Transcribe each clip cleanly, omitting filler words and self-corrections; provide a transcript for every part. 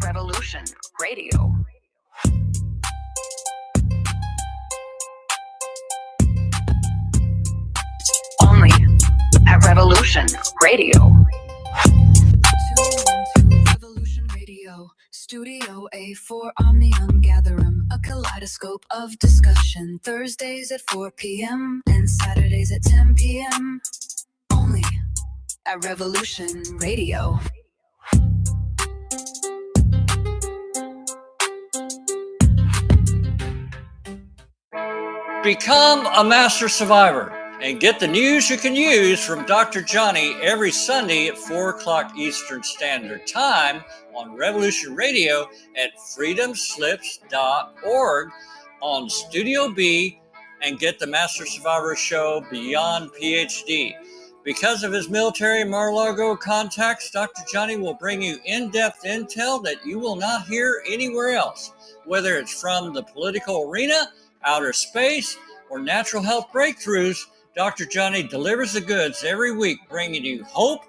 Revolution Radio. Only at Revolution Radio. Revolution Radio, Studio A for Omnium Gatherum, a kaleidoscope of discussion. Thursdays at 4 p.m. and Saturdays at 10 p.m. Only at Revolution Radio. Become a master survivor and get the news you can use from Dr. Johnny every Sunday at 4 o'clock Eastern Standard Time on Revolution Radio at freedomslips.org on Studio B, and get the Master Survivor Show Beyond PhD. Because of his military Mar-a-Lago contacts, Dr. Johnny will bring you in-depth intel that you will not hear anywhere else, whether it's from the political arena, outer space, or natural health breakthroughs. Dr. Johnny delivers the goods every week, bringing you hope,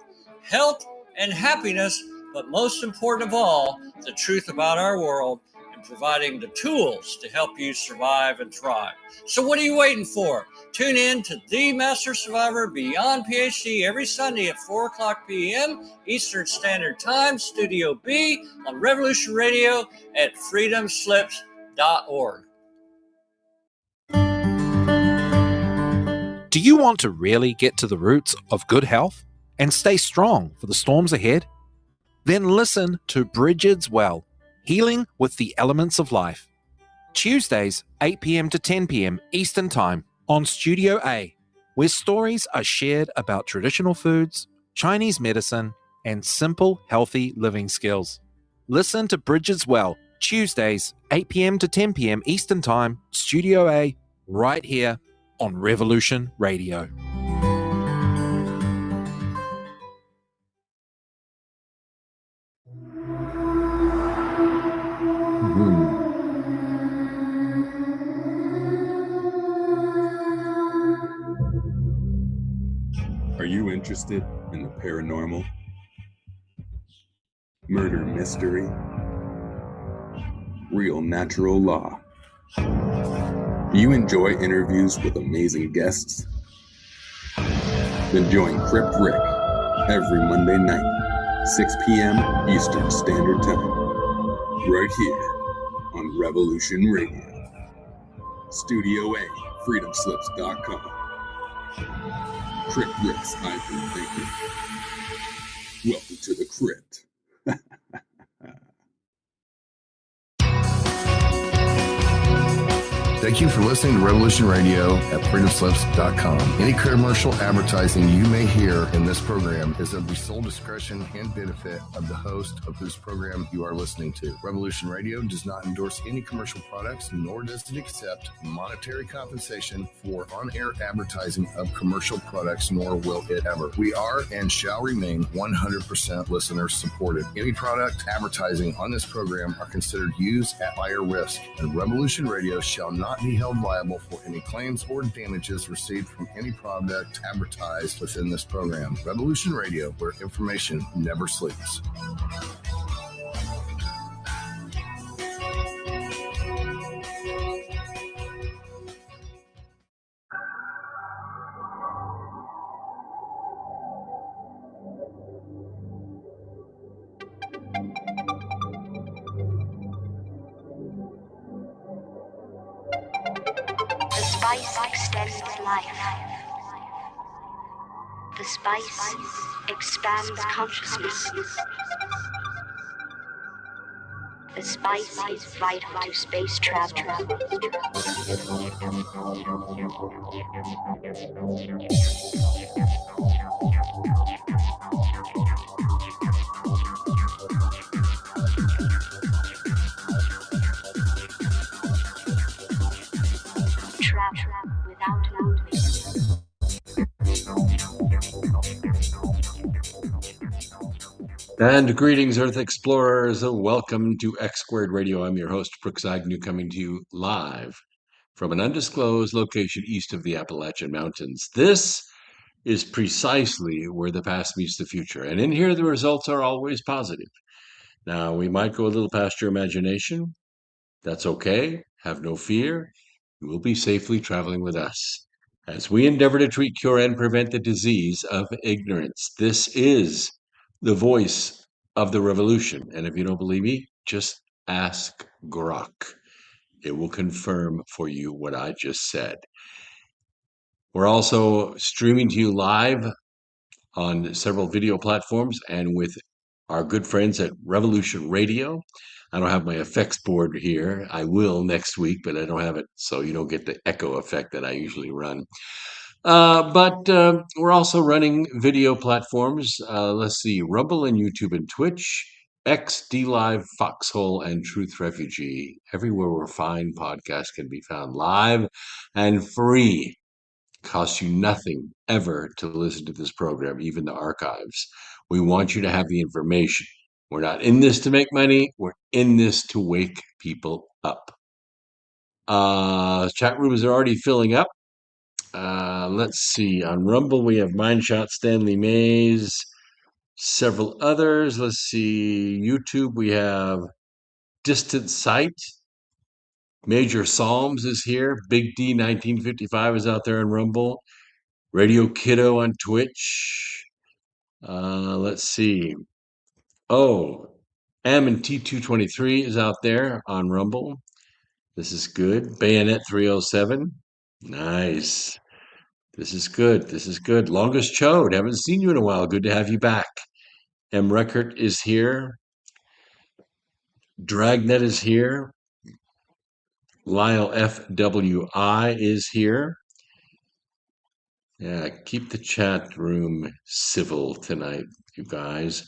health, and happiness, but most important of all, the truth about our world, and providing the tools to help you survive and thrive. So what are you waiting for? Tune in to The Master Survivor Beyond PhD every Sunday at 4 o'clock p.m. Eastern Standard Time, Studio B, on Revolution Radio at freedomslips.org. Do you want to really get to the roots of good health and stay strong for the storms ahead? Then listen to Bridget's Well, Healing with the Elements of Life. Tuesdays, 8 p.m. to 10 p.m. Eastern Time on Studio A, where stories are shared about traditional foods, Chinese medicine, and simple, healthy living skills. Listen to Bridget's Well, Tuesdays, 8 p.m. to 10 p.m. Eastern Time, Studio A, right here on Revolution Radio. Are you interested in the paranormal, murder mystery, real natural law? Do you enjoy interviews with amazing guests? Then join Crypt Rick every Monday night, 6 p.m. Eastern Standard Time, right here on Revolution Radio. Studio A, freedomslips.com. Crypt Rick's I've Been Thinking. Welcome to the Crypt. Thank you for listening to Revolution Radio at freedomslips.com. Any commercial advertising you may hear in this program is of the sole discretion and benefit of the host of whose program you are listening to. Revolution Radio does not endorse any commercial products, nor does it accept monetary compensation for on-air advertising of commercial products, nor will it ever. We are and shall remain 100% listener supported. Any product advertising on this program are considered used at higher risk, and Revolution Radio shall not be held liable for any claims or damages received from any product advertised within this program. Revolution Radio, where information never sleeps. Spice extends life. The spice expands consciousness. The spice is vital to space travel. And greetings, Earth Explorers. Welcome to X Squared Radio. I'm your host, Brooks Agnew, coming to you live from an undisclosed location east of the Appalachian Mountains. This is precisely where the past meets the future. And in here, the results are always positive. Now, we might go a little past your imagination. That's okay. Have no fear. You will be safely traveling with us as we endeavor to treat, cure, and prevent the disease of ignorance. This is the voice of the revolution. And if you don't believe me, just ask Grok. It will confirm for you what I just said. We're also streaming to you live on several video platforms and with our good friends at Revolution Radio. I don't have my effects board here. I will next week, but I don't have it, so you don't get the echo effect that I usually run. But we're also running video platforms. Let's see, Rumble and YouTube and Twitch, X, D Live, Foxhole, and Truth Refugee. Everywhere where fine podcasts can be found live and free. Costs you nothing ever to listen to this program, even the archives. We want you to have the information. We're not in this to make money. We're in this to wake people up. Chat rooms are already filling up. Let's see. On Rumble, we have Mindshot, Stanley Mays, several others. Let's see. YouTube, we have Distant Sight. Major Psalms is here. Big D 1955 is out there on Rumble. Radio Kiddo on Twitch. Let's see. Oh, Ammon T223 is out there on Rumble. This is good. Bayonet 307. Nice. This is good. This is good. Longest Chode. Haven't seen you in a while. Good to have you back. M. Record is here. Dragnet is here. Lyle FWI is here. Yeah, keep the chat room civil tonight, you guys.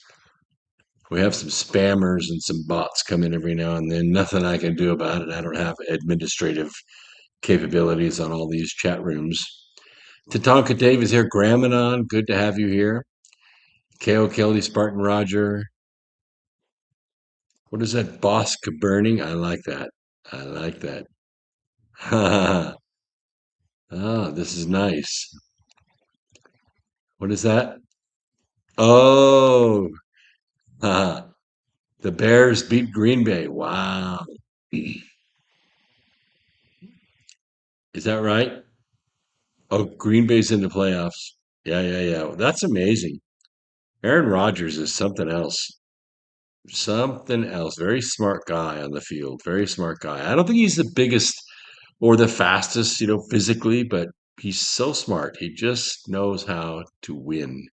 We have some spammers and some bots come in every now and then. Nothing I can do about it. I don't have administrative capabilities on all these chat rooms. Tatanka Dave is here. Gramanon, good to have you here. K.O. Kelly, Spartan Roger. What is that? Bosk Burning? I like that. I like that. Oh, this is nice. What is that? Oh, the Bears beat Green Bay. Wow. Is that right? Oh, Green Bay's in the playoffs. Yeah, yeah, yeah. That's amazing. Aaron Rodgers is something else. Something else. Very smart guy on the field. Very smart guy. I don't think he's the biggest or the fastest, physically, but he's so smart. He just knows how to win.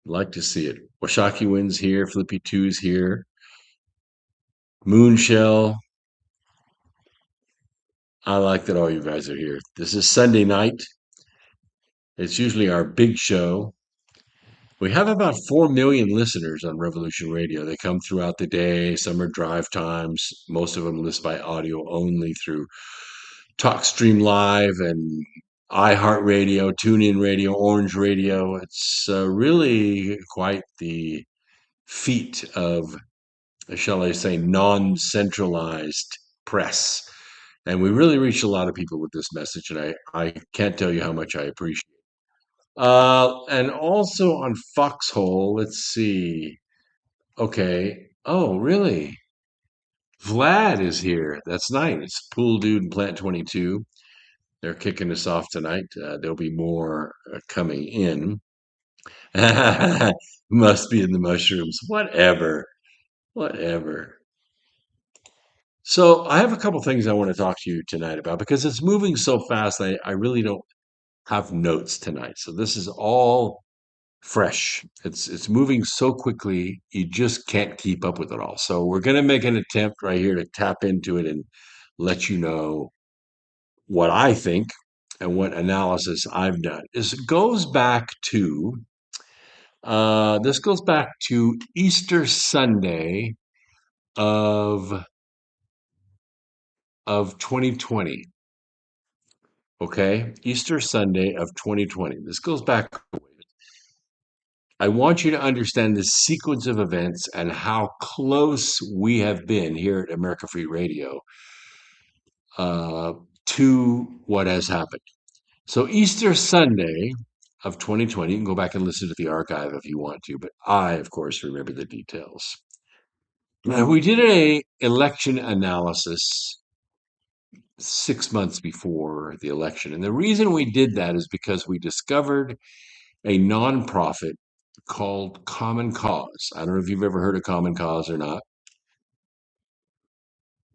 Like to see it. Washaki wins here. Flippy 2's here. Moonshell. I like that all you guys are here. This is Sunday night. It's usually our big show. We have about 4 million listeners on Revolution Radio. They come throughout the day. Some are drive times. Most of them listen by audio only through TalkStream Live and iHeartRadio, TuneIn Radio, Orange Radio. It's really quite the feat of, shall I say, non-centralized press. And we really reach a lot of people with this message, and I can't tell you how much I appreciate it. And also on Foxhole, let's see. Okay. Oh, really? Vlad is here. That's nice. Pool Dude and Plant 22. They're kicking us off tonight. There'll be more coming in. Must be in the mushrooms. Whatever. Whatever. So I have a couple things I want to talk to you tonight about because it's moving so fast. I really don't have notes tonight. So this is all fresh. It's moving so quickly, you just can't keep up with it all. So we're going to make an attempt right here to tap into it and let you know what I think and what analysis I've done. This goes back to Easter Sunday of 2020. Okay, Easter Sunday of 2020. This goes back. I want you to understand the sequence of events and how close we have been here at America Free Radio to what has happened. So Easter Sunday of 2020, you can go back and listen to the archive if you want to, but I, of course, remember the details. We did an election analysis 6 months before the election. And the reason we did that is because we discovered a nonprofit called Common Cause. I don't know if you've ever heard of Common Cause or not.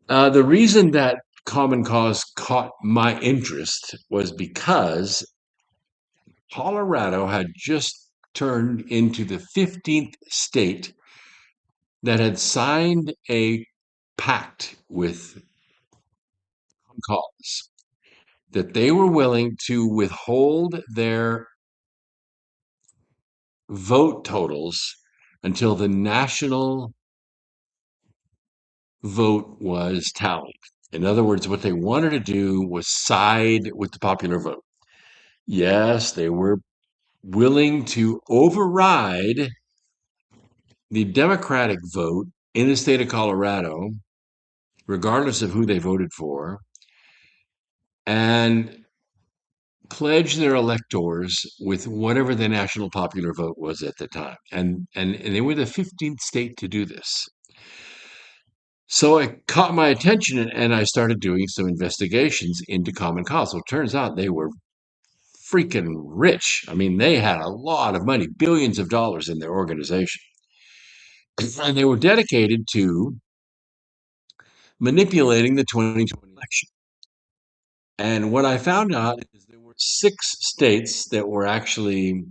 The reason that Common Cause caught my interest was because Colorado had just turned into the 15th state that had signed a pact with Common Cause that they were willing to withhold their vote totals until the national vote was tallied. In other words, what they wanted to do was side with the popular vote. Yes, they were willing to override the Democratic vote in the state of Colorado, regardless of who they voted for, and pledge their electors with whatever the national popular vote was at the time. And they were the 15th state to do this. So it caught my attention, and I started doing some investigations into Common Cause. Well, it turns out they were freaking rich. I mean, they had a lot of money, billions of dollars in their organization. And they were dedicated to manipulating the 2020 election. And what I found out is there were 6 states that were actually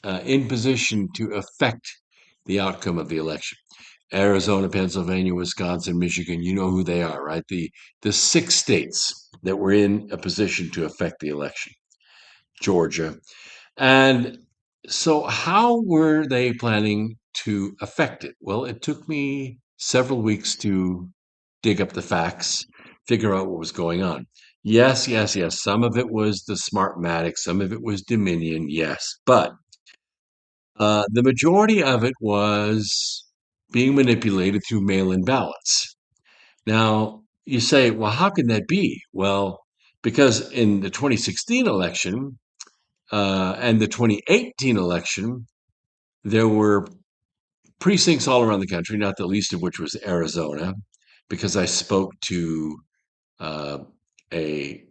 in position to affect the outcome of the election. Arizona, Pennsylvania, Wisconsin, Michigan, you know who they are, right? The 6 states that were in a position to affect the election. Georgia. And so how were they planning to affect it? Well, it took me several weeks to dig up the facts, figure out what was going on. Yes, yes, yes. Some of it was the Smartmatic, some of it was Dominion, yes. But the majority of it was being manipulated through mail-in ballots. Now, you say, well, how can that be? Well, because in the 2016 election and the 2018 election, there were precincts all around the country, not the least of which was Arizona, because I spoke to a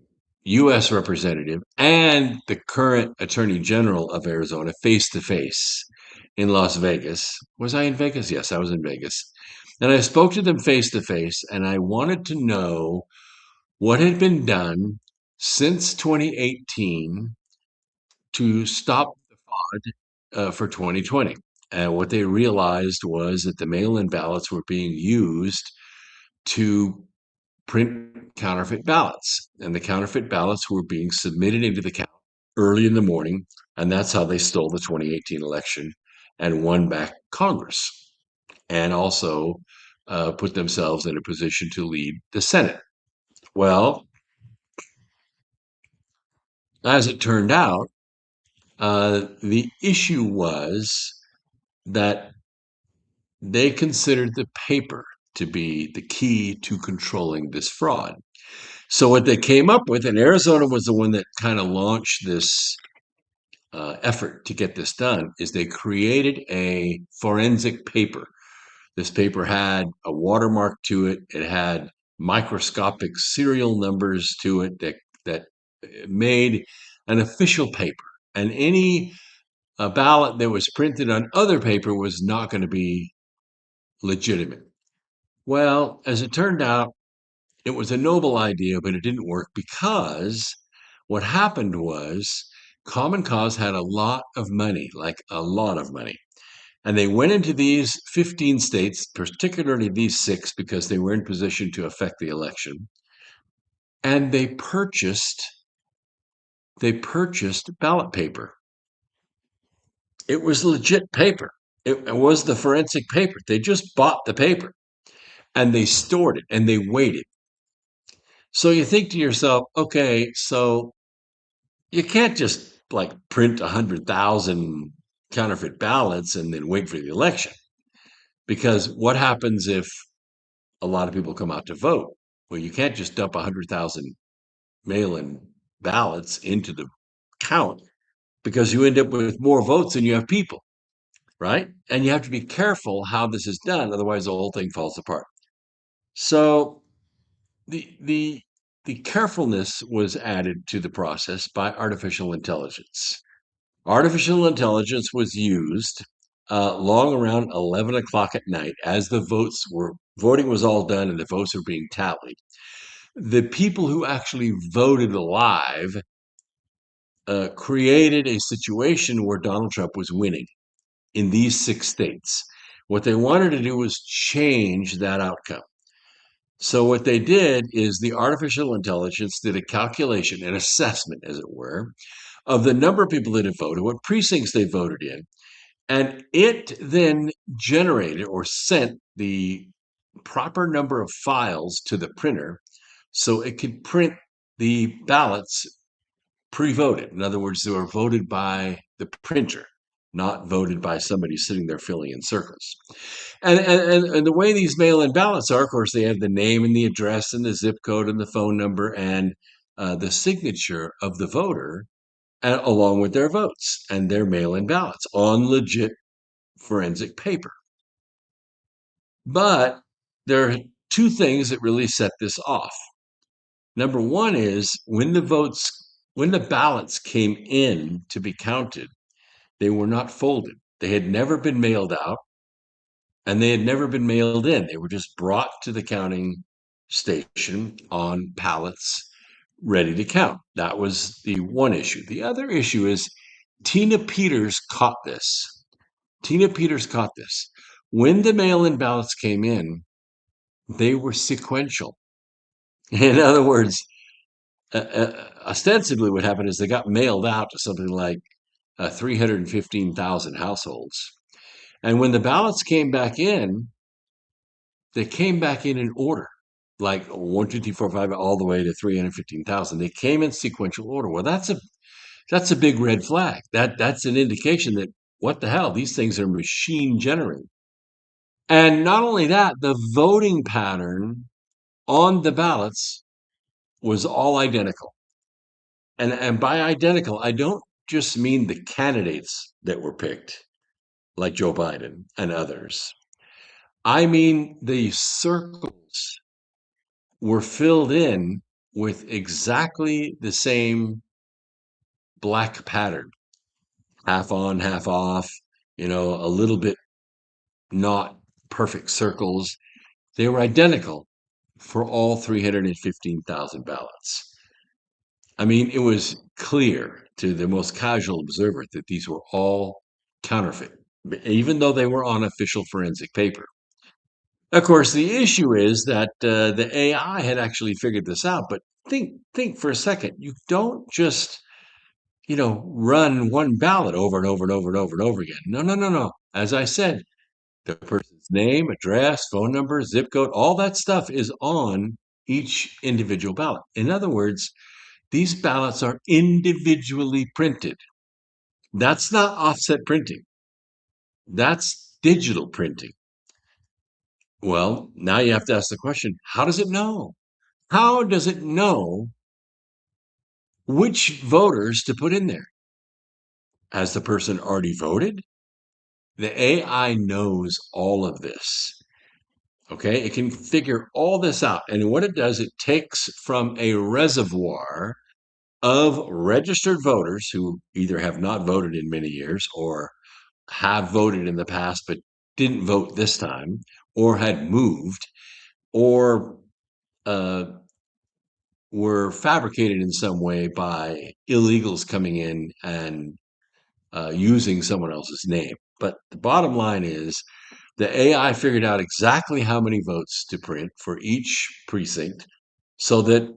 U.S. representative and the current Attorney General of Arizona face to face in Las Vegas. Was I in Vegas? Yes, I was in Vegas. And I spoke to them face to face, and I wanted to know what had been done since 2018 to stop the fraud for 2020. And what they realized was that the mail in ballots were being used to print counterfeit ballots. And the counterfeit ballots were being submitted into the count early in the morning. And that's how they stole the 2018 election and won back Congress and also put themselves in a position to lead the Senate. Well, as it turned out, the issue was that they considered the paper to be the key to controlling this fraud. So what they came up with, and Arizona was the one that kind of launched this effort to get this done, is they created a forensic paper. This paper had a watermark to it. It had microscopic serial numbers to it that made an official paper. And any ballot that was printed on other paper was not going to be legitimate. Well, as it turned out, it was a noble idea, but it didn't work because what happened was Common Cause had a lot of money, like a lot of money. And they went into these 15 states, particularly these 6, because they were in position to affect the election. And they purchased ballot paper. It was legit paper. It was the forensic paper. They just bought the paper and they stored it and they waited. So you think to yourself, okay, so you can't just like print 100,000 counterfeit ballots and then wait for the election. Because what happens if a lot of people come out to vote? Well, you can't just dump 100,000 mail-in ballots into the count because you end up with more votes than you have people. right? And you have to be careful how this is done, otherwise the whole thing falls apart. So the carefulness was added to the process by artificial intelligence. Artificial intelligence was used long around 11 o'clock at night as the voting was all done and the votes were being tallied. The people who actually voted live created a situation where Donald Trump was winning in these 6 states. What they wanted to do was change that outcome. So what they did is the artificial intelligence did a calculation, an assessment, as it were, of the number of people that had voted, what precincts they voted in, and it then generated or sent the proper number of files to the printer so it could print the ballots pre-voted. In other words, they were voted by the printer, not voted by somebody sitting there filling in circles. And the way these mail-in ballots are, of course, they have the name and the address and the zip code and the phone number and the signature of the voter, along with their votes and their mail-in ballots on legit forensic paper. But there are 2 things that really set this off. Number one is when the ballots came in to be counted, they were not folded. They had never been mailed out and they had never been mailed in. They were just brought to the counting station on pallets ready to count. That was the one issue. The other issue is Tina Peters caught this. Tina Peters caught this. When the mail-in ballots came in, they were sequential. In other words, ostensibly what happened is they got mailed out to something like 315,000 households. And when the ballots came back in, they came back in order, like 1, 2, 3, 4, 5, all the way to 315,000. They came in sequential order. Well, that's a big red flag. That's an indication that what the hell, these things are machine generated. And not only that, the voting pattern on the ballots was all identical. And by identical, I don't just mean the candidates that were picked, like Joe Biden and others. I mean the circles were filled in with exactly the same black pattern, half on, half off, a little bit not perfect circles. They were identical for all 315,000 ballots. I mean, it was clear to the most casual observer that these were all counterfeit, even though they were on official forensic paper. Of course, the issue is that the AI had actually figured this out. But think for a second. You don't just run one ballot over and over and over and over and over again. No, no, no, no. As I said, the person's name, address, phone number, zip code, all that stuff is on each individual ballot. In other words, these ballots are individually printed. That's not offset printing. That's digital printing. Well, now you have to ask the question, how does it know? How does it know which voters to put in there? Has the person already voted? The AI knows all of this. Okay, it can figure all this out. And what it does, it takes from a reservoir of registered voters who either have not voted in many years or have voted in the past but didn't vote this time, or had moved, or were fabricated in some way by illegals coming in and using someone else's name. But the bottom line is the AI figured out exactly how many votes to print for each precinct so that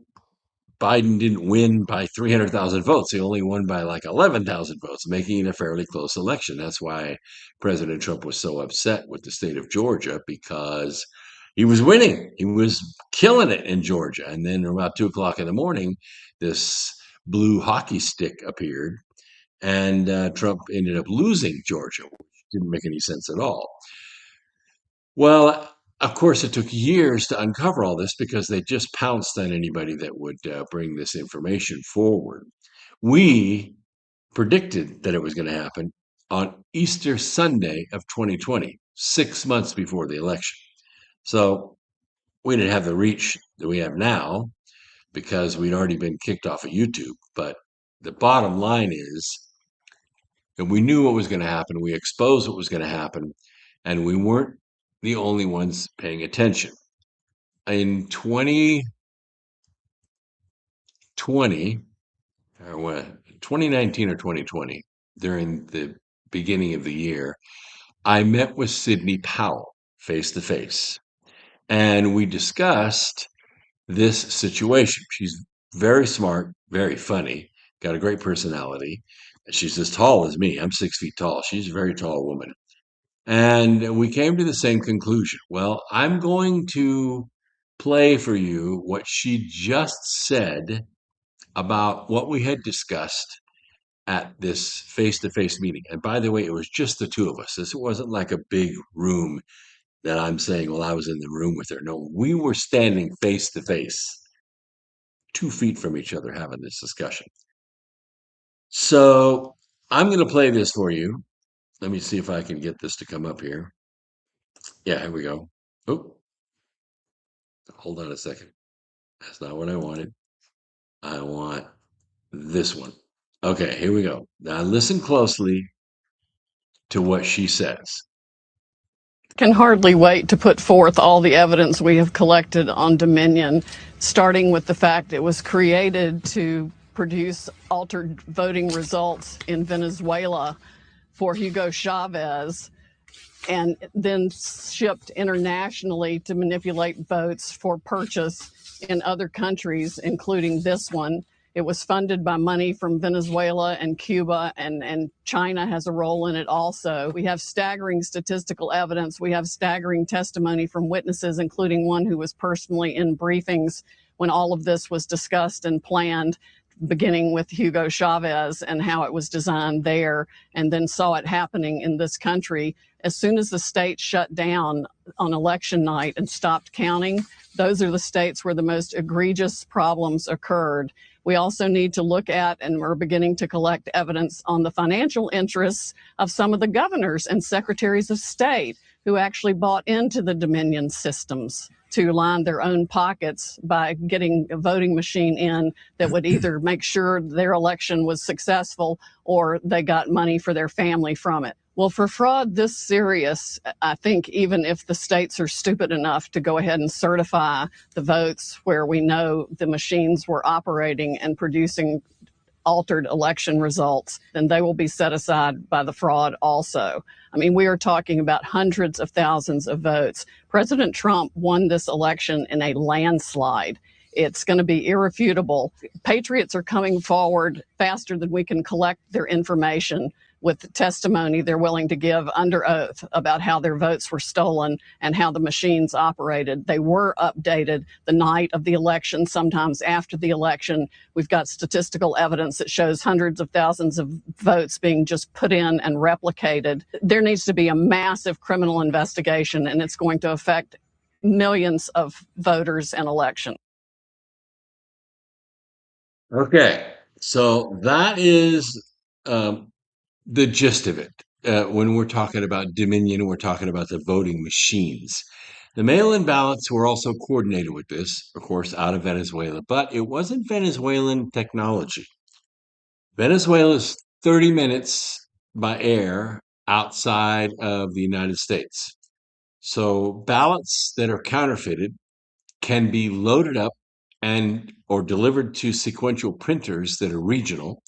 Biden didn't win by 300,000 votes. He only won by like 11,000 votes, making it a fairly close election. That's why President Trump was so upset with the state of Georgia, because he was winning. He was killing it in Georgia. And then about 2 o'clock in the morning, this blue hockey stick appeared, and Trump ended up losing Georgia, which didn't make any sense at all. Well, of course, it took years to uncover all this because they just pounced on anybody that would bring this information forward. We predicted that it was going to happen on Easter Sunday of 2020, 6 months before the election. So we didn't have the reach that we have now because we'd already been kicked off of YouTube. But the bottom line is that we knew what was going to happen. We exposed what was going to happen, and we weren't the only ones paying attention. In 2020, or what, 2019 or 2020, during the beginning of the year, I met with Sidney Powell face to face, and we discussed this situation. She's very smart, very funny, got a great personality. She's as tall as me. I'm 6 feet tall. She's a very tall woman. And we came to the same conclusion. Well, I'm going to play for you what she just said about what we had discussed at this face-to-face meeting. And by the way, it was just the two of us. This wasn't like a big room that I'm saying, well, I was in the room with her. No, we were standing face to face, 2 feet from each other, having this discussion. So I'm going to play this for you. Let me see if I can get this to come up here. Yeah, here we go. Oh, hold on a second. That's not what I wanted. I want this one. Okay, here we go. Now listen closely to what she says. Can hardly wait to put forth all the evidence we have collected on Dominion, starting with the fact it was created to produce altered voting results in Venezuela for Hugo Chavez, and then shipped internationally to manipulate votes for purchase in other countries, including this one. It was funded by money from Venezuela and Cuba, and China has a role in it also. We have staggering statistical evidence. We have staggering testimony from witnesses, including one who was personally in briefings when all of this was discussed and planned, beginning with Hugo Chavez and how it was designed there, and then saw it happening in this country. As soon as the state shut down on election night and stopped counting, those are the states where the most egregious problems occurred. We also need to look at, and we're beginning to collect evidence on the financial interests of some of the governors and secretaries of state who actually bought into the Dominion systems to line their own pockets by getting a voting machine in that would either make sure their election was successful or they got money for their family from it. Well, for fraud this serious, I think even if the states are stupid enough to go ahead and certify the votes where we know the machines were operating and producing altered election results, then they will be set aside by the fraud also. I mean, we are talking about hundreds of thousands of votes. President Trump won this election in a landslide. It's going to be irrefutable. Patriots are coming forward faster than we can collect their information with testimony they're willing to give under oath about how their votes were stolen and how the machines operated. They were updated the night of the election, sometimes after the election. We've got statistical evidence that shows hundreds of thousands of votes being just put in and replicated. There needs to be a massive criminal investigation, and it's going to affect millions of voters and elections. Okay, so that is the gist of it. When we're talking about Dominion, we're talking about the voting machines. The mail-in ballots were also coordinated with this, of course, out of Venezuela, but it wasn't Venezuelan technology. Venezuela's 30 minutes by air outside of the United States. So ballots that are counterfeited can be loaded up and or delivered to sequential printers that are regional.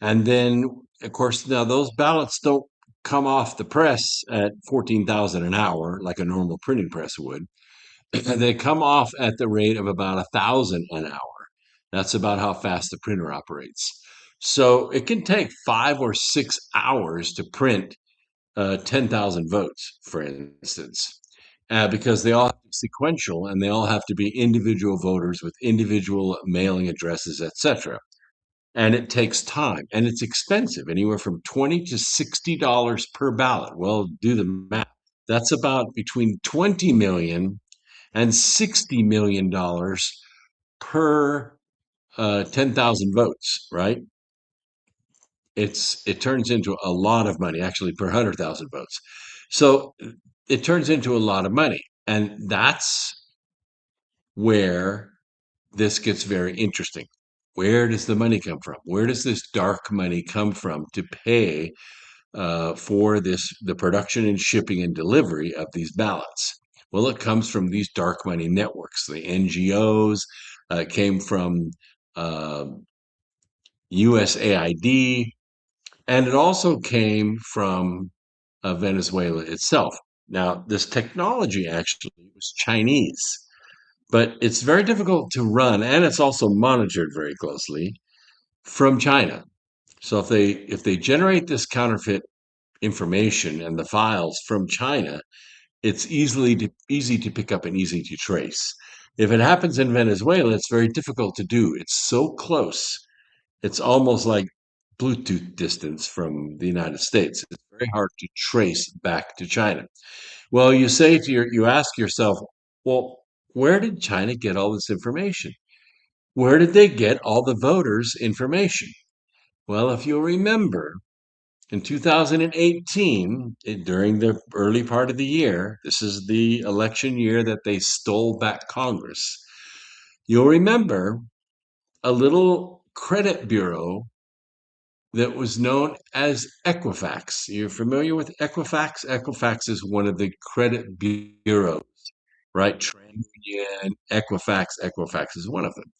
And then, of course, now those ballots don't come off the press at 14,000 an hour like a normal printing press would. They come off at the rate of about 1,000 an hour. That's about how fast the printer operates. So it can take 5 or 6 hours to print 10,000 votes, for instance, because they all have to be sequential and they all have to be individual voters with individual mailing addresses, etc. And it takes time and it's expensive, anywhere from $20 to $60 per ballot. Well, do the math. That's about between $20 million and $60 million per 10,000 votes, right? it turns into a lot of money, actually, per 100,000 votes. So it turns into a lot of money. And that's where this gets very interesting. Where does the money come from? Where does this dark money come from to pay for the production and shipping and delivery of these ballots? Well, it comes from these dark money networks, the NGOs. It came from USAID, and it also came from Venezuela itself. Now, this technology actually was Chinese, but it's very difficult to run, and it's also monitored very closely from China. So if they generate this counterfeit information and the files from China, it's easy to pick up and easy to trace. If it happens in Venezuela, it's very difficult to do. It's so close. It's almost like Bluetooth distance from the United States. It's very hard to trace back to China. Well, you ask yourself, well, where did China get all this information? Where did they get all the voters' information? Well, if you'll remember, in 2018, during the early part of the year, this is the election year that they stole back Congress. You'll remember a little credit bureau that was known as Equifax. You're familiar with Equifax? Equifax is one of the credit bureaus, right? TransUnion, Equifax. Equifax is one of them.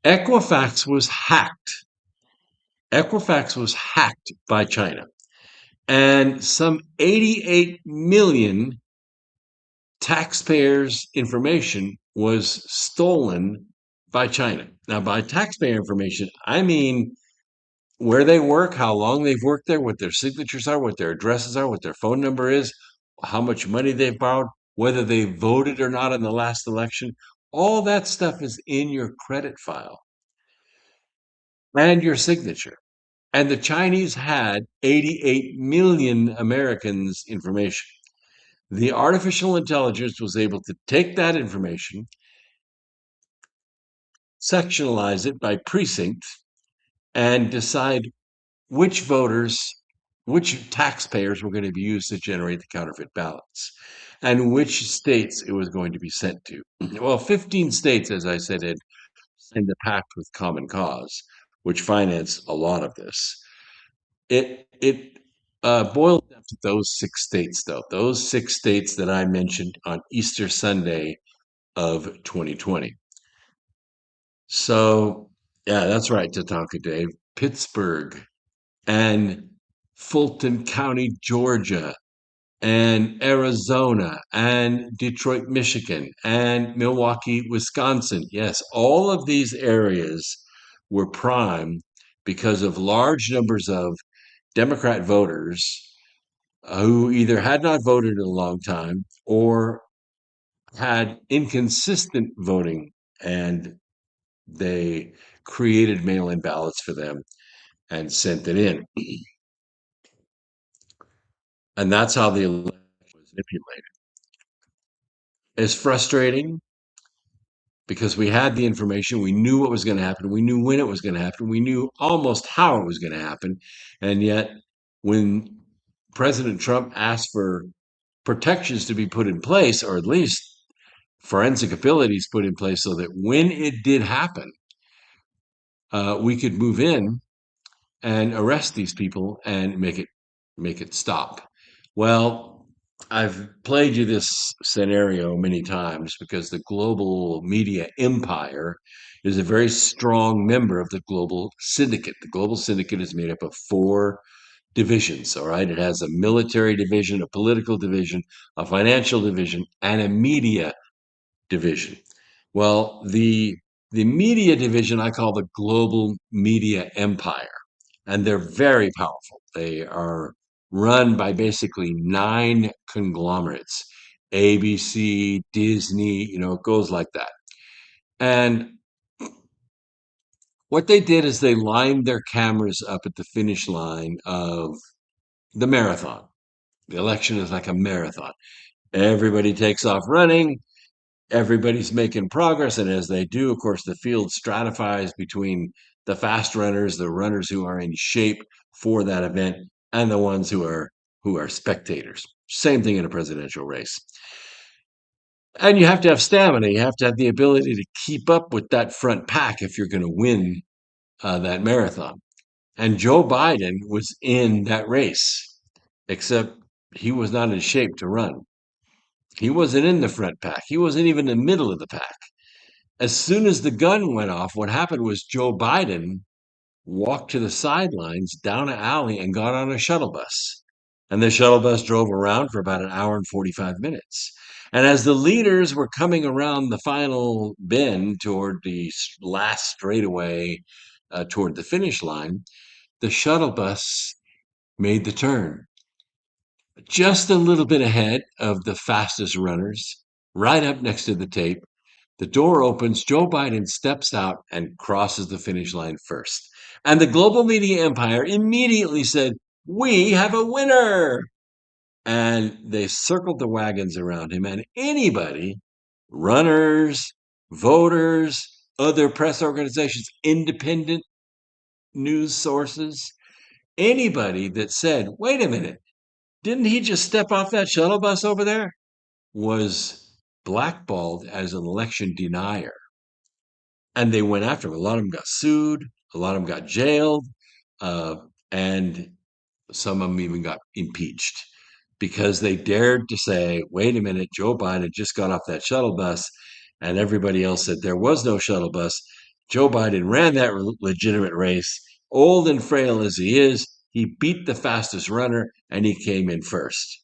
Equifax was hacked. Equifax was hacked by China, and some 88 million taxpayers' information was stolen by China. Now, by taxpayer information, I mean where they work, how long they've worked there, what their signatures are, what their addresses are, what their phone number is, how much money they've borrowed, whether they voted or not in the last election. All that stuff is in your credit file and your signature. And the Chinese had 88 million Americans' information. The artificial intelligence was able to take that information, sectionalize it by precinct, and decide which voters, which taxpayers were going to be used to generate the counterfeit ballots, and which states it was going to be sent to. Well, 15 states, as I said, had signed the pact with Common Cause, which financed a lot of this. It boiled down to those 6 states, though. Those 6 states that I mentioned on Easter Sunday of 2020. So, yeah, that's right, Tatanka Dave. Pittsburgh and Fulton County, Georgia, and Arizona, and Detroit, Michigan, and Milwaukee, Wisconsin. Yes, all of these areas were prime because of large numbers of Democrat voters who either had not voted in a long time or had inconsistent voting, and they created mail-in ballots for them and sent it in. And that's how the election was manipulated. It's frustrating because we had the information, we knew what was going to happen, we knew when it was going to happen, we knew almost how it was going to happen, and yet when President Trump asked for protections to be put in place, or at least forensic abilities put in place so that when it did happen, we could move in and arrest these people and make it stop. Well, I've played you this scenario many times because the global media empire is a very strong member of the Global Syndicate. The Global Syndicate is made up of 4 divisions, all right? It has a military division, a political division, a financial division, and a media division. Well, the media division I call the Global Media Empire, and they're very powerful. They are run by basically 9 conglomerates, ABC, Disney, it goes like that. And what they did is they lined their cameras up at the finish line of the marathon. The election is like a marathon. Everybody takes off running. Everybody's making progress. And as they do, of course, the field stratifies between the fast runners, the runners who are in shape for that event, and the ones who are spectators. Same thing in a presidential race. And you have to have stamina. You have to have the ability to keep up with that front pack if you're going to win that marathon. And Joe Biden was in that race, except he was not in shape to run. He wasn't in the front pack. He wasn't even in the middle of the pack. As soon as the gun went off, what happened was Joe Biden walked to the sidelines down an alley and got on a shuttle bus. And the shuttle bus drove around for about an hour and 45 minutes. And as the leaders were coming around the final bend toward the last straightaway toward the finish line, the shuttle bus made the turn just a little bit ahead of the fastest runners, right up next to the tape. The door opens, Joe Biden steps out and crosses the finish line first. And the global media empire immediately said, "We have a winner." And they circled the wagons around him, and anybody, runners, voters, other press organizations, independent news sources, anybody that said, "Wait a minute, didn't he just step off that shuttle bus over there?" was blackballed as an election denier. And they went after him. A lot of them got sued. A lot of them got jailed. And some of them even got impeached because they dared to say, "Wait a minute, Joe Biden just got off that shuttle bus." And everybody else said there was no shuttle bus. Joe Biden ran that legitimate race. Old and frail as he is, he beat the fastest runner and he came in first.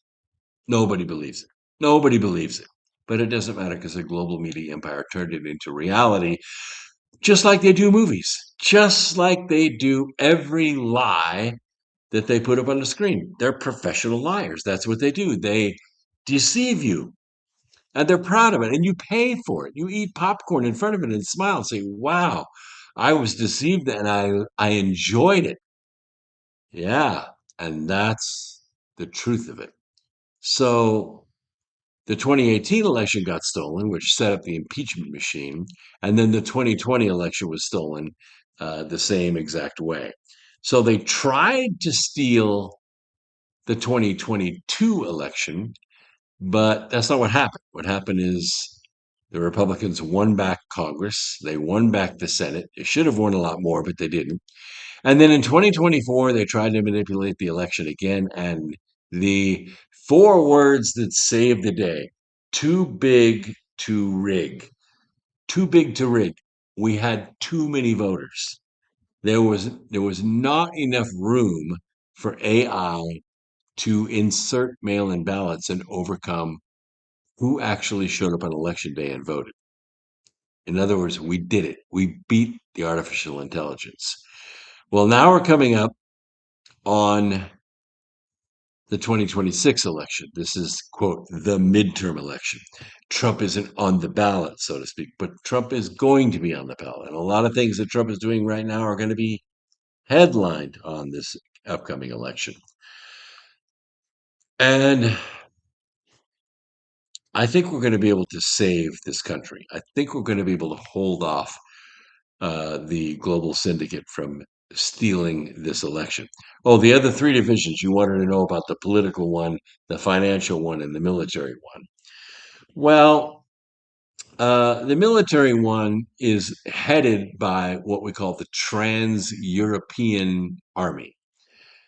Nobody believes it. Nobody believes it. But it doesn't matter because the global media empire turned it into reality, just like they do movies, just like they do every lie that they put up on the screen. They're professional liars. That's what they do. They deceive you, and they're proud of it, and you pay for it. You eat popcorn in front of it and smile and say, "Wow, I was deceived and I enjoyed it." Yeah, and that's the truth of it. So the 2018 election got stolen, which set up the impeachment machine. And then the 2020 election was stolen the same exact way. So they tried to steal the 2022 election, but that's not what happened. What happened is the Republicans won back Congress. They won back the Senate. They should have won a lot more, but they didn't. And then in 2024, they tried to manipulate the election again. And the four words that saved the day: too big to rig. Too big to rig. We had too many voters. There was not enough room for AI to insert mail-in ballots and overcome who actually showed up on election day and voted. In other words, we did it. We beat the artificial intelligence. Well, now we're coming up on the 2026 election. This is, quote, the midterm election. Trump isn't on the ballot, so to speak, but Trump is going to be on the ballot. And a lot of things that Trump is doing right now are going to be headlined on this upcoming election. And I think we're going to be able to save this country. I think we're going to be able to hold off the Global Syndicate from stealing this election. Oh, the other three divisions you wanted to know about: the political one, the financial one, and the military one. Well, the military one is headed by what we call the Trans-European Army.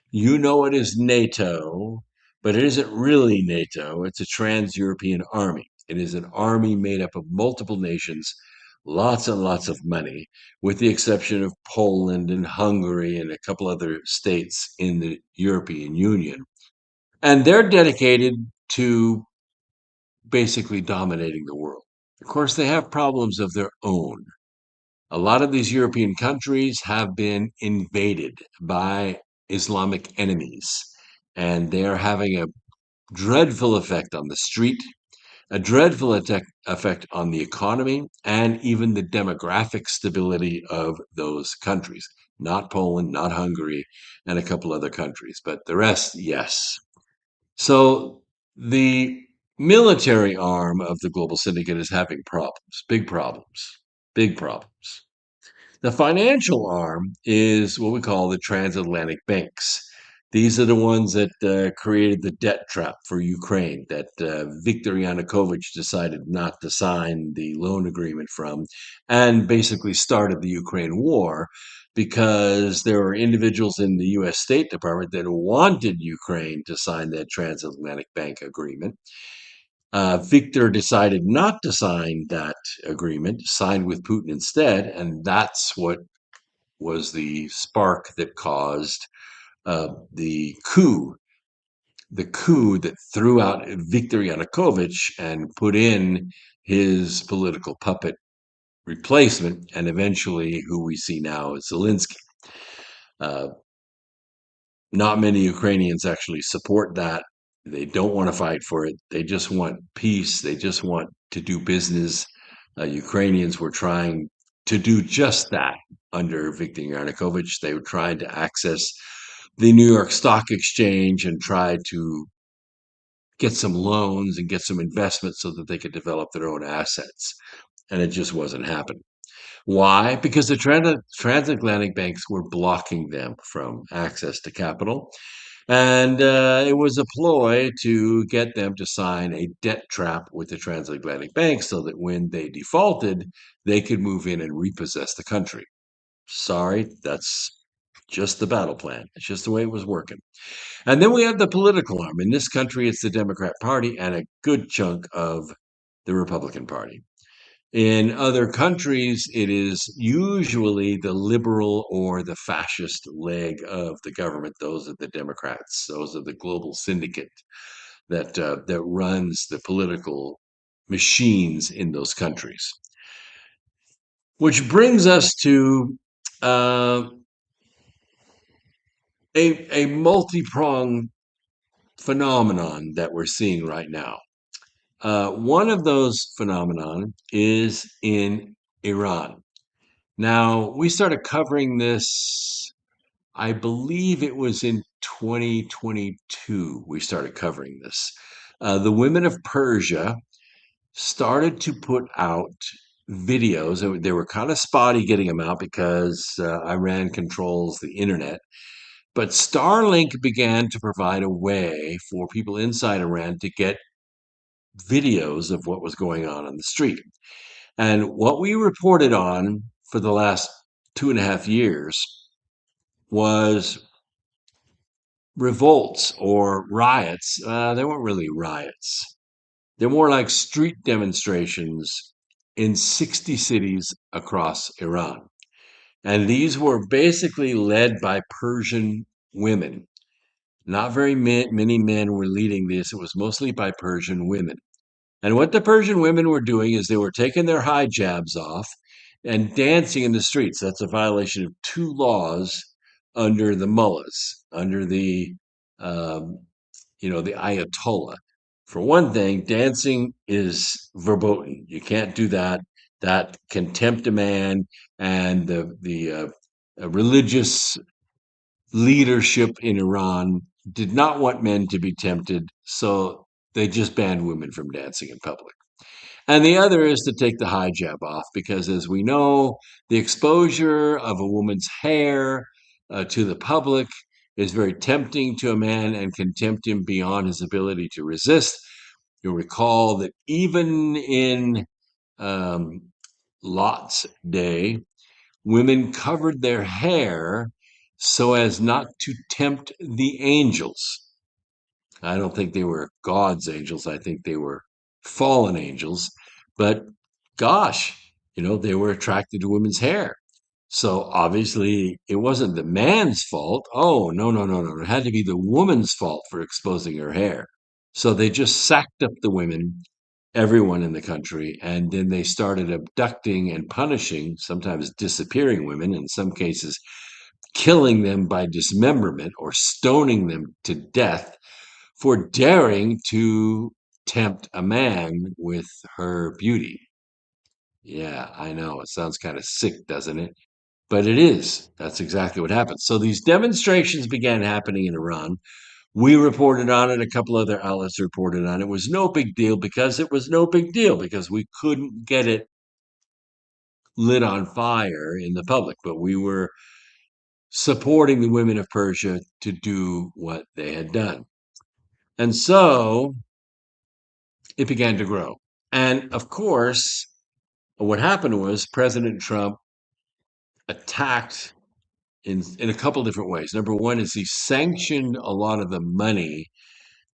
You know it is NATO, but it isn't really NATO. It's a trans-European army. It is an army made up of multiple nations, lots and lots of money, with the exception of Poland and Hungary and a couple other states in the European Union. And they're dedicated to basically dominating the world. Of course, they have problems of their own. A lot of these European countries have been invaded by Islamic enemies, and they are having a dreadful effect on the street, a dreadful effect on the economy, and even the demographic stability of those countries. Not Poland, not Hungary, and a couple other countries, but the rest, yes. So the military arm of the Global Syndicate is having problems, big problems, big problems. The financial arm is what we call the transatlantic banks. These are the ones that created the debt trap for Ukraine that Viktor Yanukovych decided not to sign the loan agreement from, and basically started the Ukraine war because there were individuals in the U.S. State Department that wanted Ukraine to sign that transatlantic bank agreement. Viktor decided not to sign that agreement, signed with Putin instead, and that's what was the spark that caused the coup that threw out Viktor Yanukovych and put in his political puppet replacement, and eventually who we see now is Zelensky. Not many Ukrainians actually support that. They don't want to fight for it. They just want peace. They just want to do business. Ukrainians were trying to do just that under Viktor Yanukovych. They were trying to access the New York Stock Exchange and try to get some loans and get some investment so that they could develop their own assets. And it just wasn't happening. Why? Because the transatlantic banks were blocking them from access to capital. And it was a ploy to get them to sign a debt trap with the transatlantic banks so that when they defaulted, they could move in and repossess the country. Sorry, that's just the battle plan. It's just the way it was working. And then we have the political arm. In this country, it's the Democrat Party and a good chunk of the Republican Party. In other countries, it is usually the liberal or the fascist leg of the government. Those are the Democrats. Those are the Global Syndicate that runs the political machines in those countries. Which brings us to a multi-pronged phenomenon that we're seeing right now. One of those phenomenon is in Iran. Now, we started covering this, I believe it was in 2022, we started covering this. The women of Persia started to put out videos. They were kind of spotty getting them out because Iran controls the internet. But Starlink began to provide a way for people inside Iran to get videos of what was going on the street. And what we reported on for the last 2.5 years was revolts or riots. They weren't really riots. They're more like street demonstrations in 60 cities across Iran. And these were basically led by Persian women. Not very many men were leading this. It was mostly by Persian women. And what the Persian women were doing is they were taking their hijabs off and dancing in the streets. That's a violation of 2 laws under the mullahs, under the the Ayatollah. For one thing, dancing is verboten. You can't do that. That can tempt a man, and the religious leadership in Iran did not want men to be tempted, so they just banned women from dancing in public. And the other is to take the hijab off, because as we know, the exposure of a woman's hair to the public is very tempting to a man and can tempt him beyond his ability to resist. You'll recall that even in Lot's day, women covered their hair so as not to tempt the angels. I don't think they were God's angels. I think they were fallen angels. But gosh, they were attracted to women's hair. So obviously it wasn't the man's fault. Oh, no, no, no, no. It had to be the woman's fault for exposing her hair. So they just sacked up the women, everyone in the country, and then they started abducting and punishing, sometimes disappearing women, in some cases killing them by dismemberment or stoning them to death for daring to tempt a man with her beauty. Yeah, I know. It sounds kind of sick, doesn't it? But it is. That's exactly what happened. So these demonstrations began happening in Iran. We reported on it. A couple other outlets reported on it. It was no big deal because it was no big deal because we couldn't get it lit on fire in the public, but we were supporting the women of Persia to do what they had done. And so it began to grow. And of course, what happened was President Trump attacked in a couple different ways. Number one is he sanctioned a lot of the money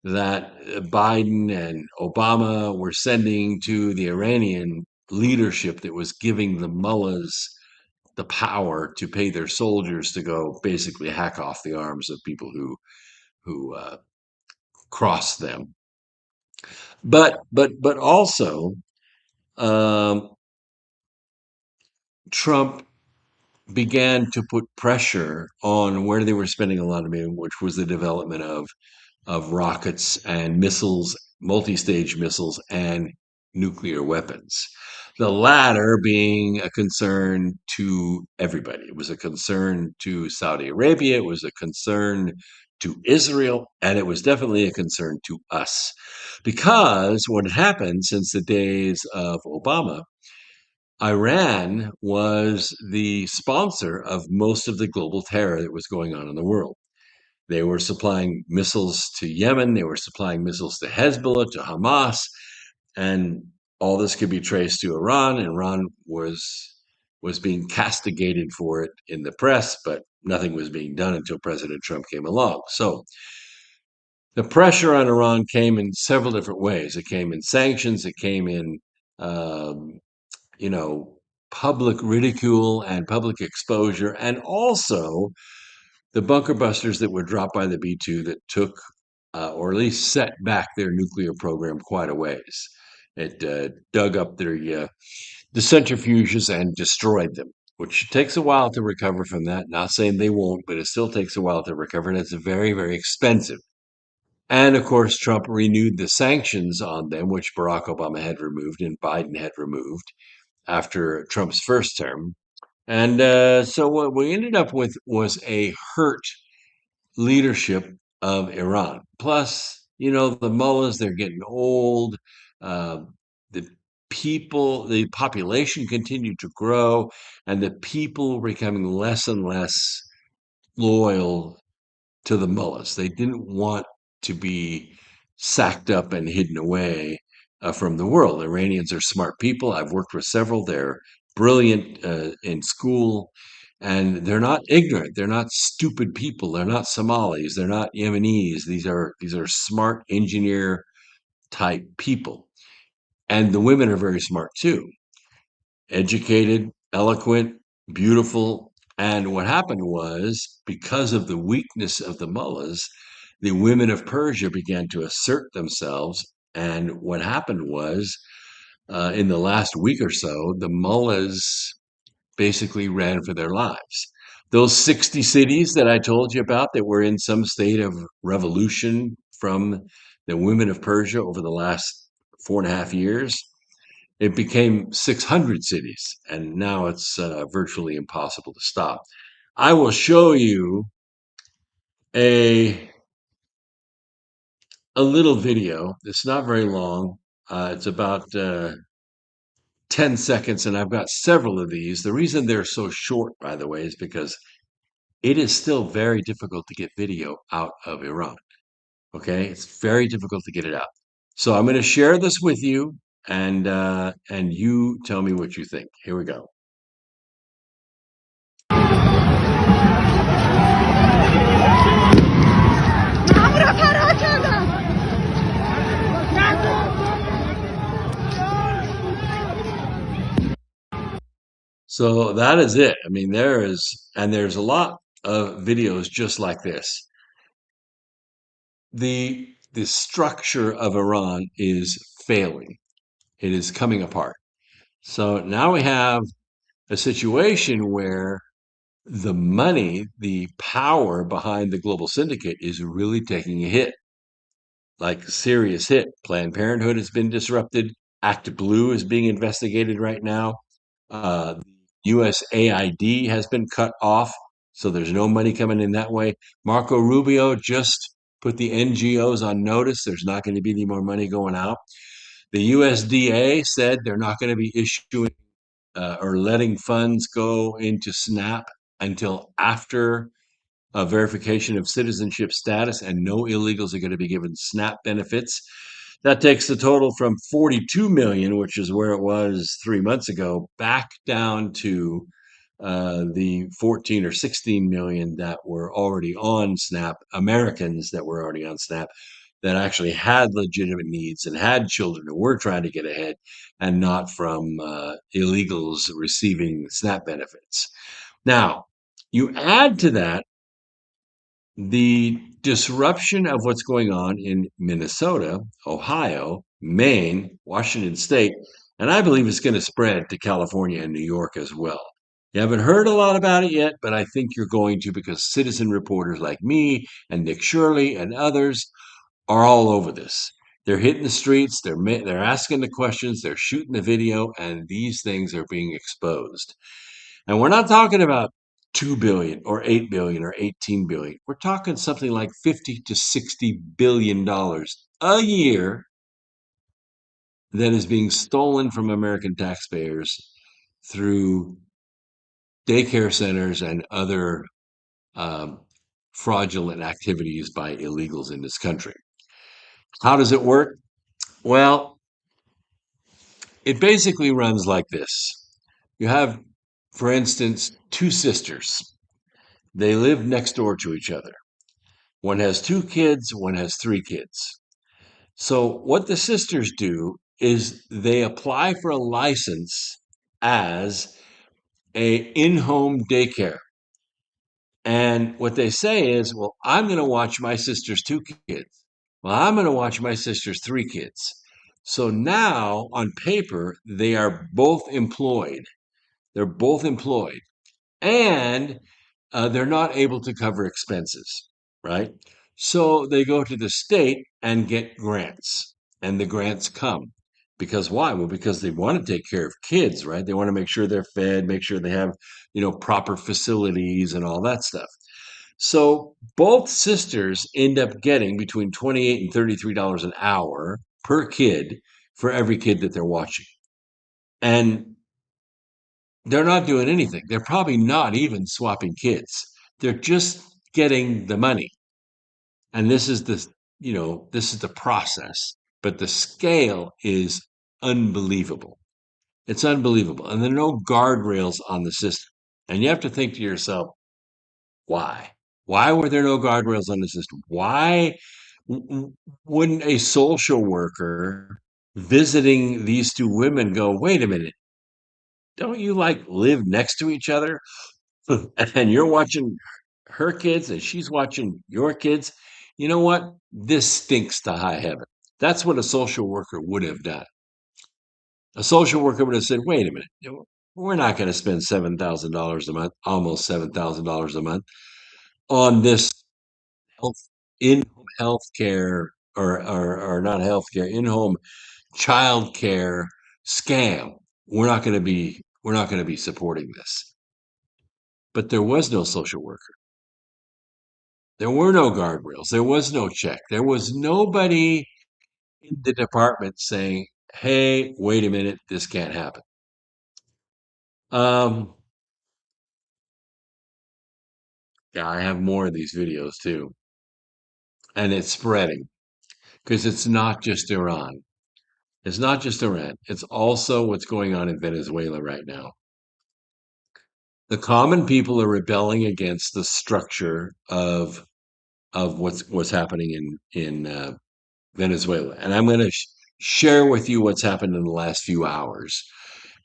that Biden and Obama were sending to the Iranian leadership that was giving the mullahs the power to pay their soldiers to go basically hack off the arms of people who crossed them. But also, um, Trump began to put pressure on where they were spending a lot of money, which was the development of rockets and missiles, multi-stage missiles, and nuclear weapons. The latter being a concern to everybody. It was a concern to Saudi Arabia. It was a concern to Israel. And it was definitely a concern to us. Because what had happened since the days of Obama, Iran was the sponsor of most of the global terror that was going on in the world. They were supplying missiles to Yemen. They were supplying missiles to Hezbollah, to Hamas, and all this could be traced to Iran. Iran was being castigated for it in the press, but nothing was being done until President Trump came along. So the pressure on Iran came in several different ways. It came in sanctions. It came in, um, you know, public ridicule and public exposure, and also the bunker busters that were dropped by the B-2 that took, or at least set back their nuclear program quite a ways. It dug up the centrifuges and destroyed them, which takes a while to recover from that. Not saying they won't, but it still takes a while to recover, and it's very, very expensive. And of course, Trump renewed the sanctions on them, which Barack Obama had removed and Biden had removed after Trump's first term. And so what we ended up with was a hurt leadership of Iran. Plus, the mullahs, they're getting old. Uh, the the population continued to grow, and the people were becoming less and less loyal to the mullahs. They didn't want to be sacked up and hidden away from the world. Iranians are smart people. I've worked with several. They're brilliant in school, and they're not ignorant. They're not stupid people. They're not Somalis. They're not Yemenis. These are smart engineer type people, and the women are very smart too. Educated, eloquent, beautiful. And what happened was, because of the weakness of the mullahs, the women of Persia began to assert themselves. And what happened was, in the last week or so, the mullahs basically ran for their lives. Those 60 cities that I told you about that were in some state of revolution from the women of Persia over the last 4.5 years, it became 600 cities, and now it's virtually impossible to stop. I will show you a little video. It's not very long. It's about 10 seconds, and I've got several of these. The reason they're so short, by the way, is because it is still very difficult to get video out of Iran. Okay, it's very difficult to get it out. So I'm going to share this with you, and you tell me what you think. Here we go. So that is it. I mean, there's a lot of videos just like this. The structure of Iran is failing. It is coming apart. So now we have a situation where the money, the power behind the Global Syndicate is really taking a hit, like a serious hit. Planned Parenthood has been disrupted. Act Blue is being investigated right now. USAID has been cut off, so there's no money coming in that way. Marco Rubio just put the NGOs on notice. There's not going to be any more money going out. The USDA said they're not going to be issuing or letting funds go into SNAP until after verification of citizenship status, and no illegals are going to be given SNAP benefits. That takes the total from 42 million, which is where it was 3 months ago, back down to the 14 or 16 million that were already on SNAP, Americans that were already on SNAP, that actually had legitimate needs and had children who were trying to get ahead, and not from illegals receiving SNAP benefits. Now, you add to that the disruption of what's going on in Minnesota, Ohio, Maine, Washington State, and I believe it's going to spread to California and New York as well. You haven't heard a lot about it yet, but I think you're going to, because citizen reporters like me and Nick Shirley and others are all over this. They're hitting the streets, they're asking the questions, they're shooting the video, and these things are being exposed. And we're not talking about 2 billion or 8 billion or 18 billion. We're talking something like 50 to 60 billion dollars a year that is being stolen from American taxpayers through daycare centers and other fraudulent activities by illegals in this country. How does it work? Well, it basically runs like this. You have, for instance, two sisters. They live next door to each other. One has 2 kids, one has 3 kids. So what the sisters do is they apply for a license as a in-home daycare. And what they say is, well, I'm going to watch my sister's 2 kids. Well, I'm going to watch my sister's 3 kids. So now, on paper, they are both employed. They're both employed. And they're not able to cover expenses, right? So they go to the state and get grants, and the grants come. Because why? Well, because they want to take care of kids, right? They want to make sure they're fed, make sure they have, proper facilities and all that stuff. So both sisters end up getting between $28 and $33 an hour per kid for every kid that they're watching. And they're not doing anything. They're probably not even swapping kids. They're just getting the money. And this is the process, but the scale is unbelievable. It's unbelievable. And there are no guardrails on the system. And you have to think to yourself, why? Why were there no guardrails on the system? Why wouldn't a social worker visiting these 2 women go, wait a minute, don't you live next to each other? And you're watching her kids and she's watching your kids. You know what? This stinks to high heaven. That's what a social worker would have done. A social worker would have said, wait a minute, we're not going to spend $7,000 a month, almost $7,000 a month, on this in-home health care, or not health care, in-home child care scam. We're not going to be supporting this. But there was no social worker. There were no guardrails. There was no check. There was nobody in the department saying, hey, wait a minute, this can't happen. Yeah, I have more of these videos too. And it's spreading because it's not just Iran. It's not just Iran. It's also what's going on in Venezuela right now. The common people are rebelling against the structure of what's happening in Venezuela. And I'm going to share with you what's happened in the last few hours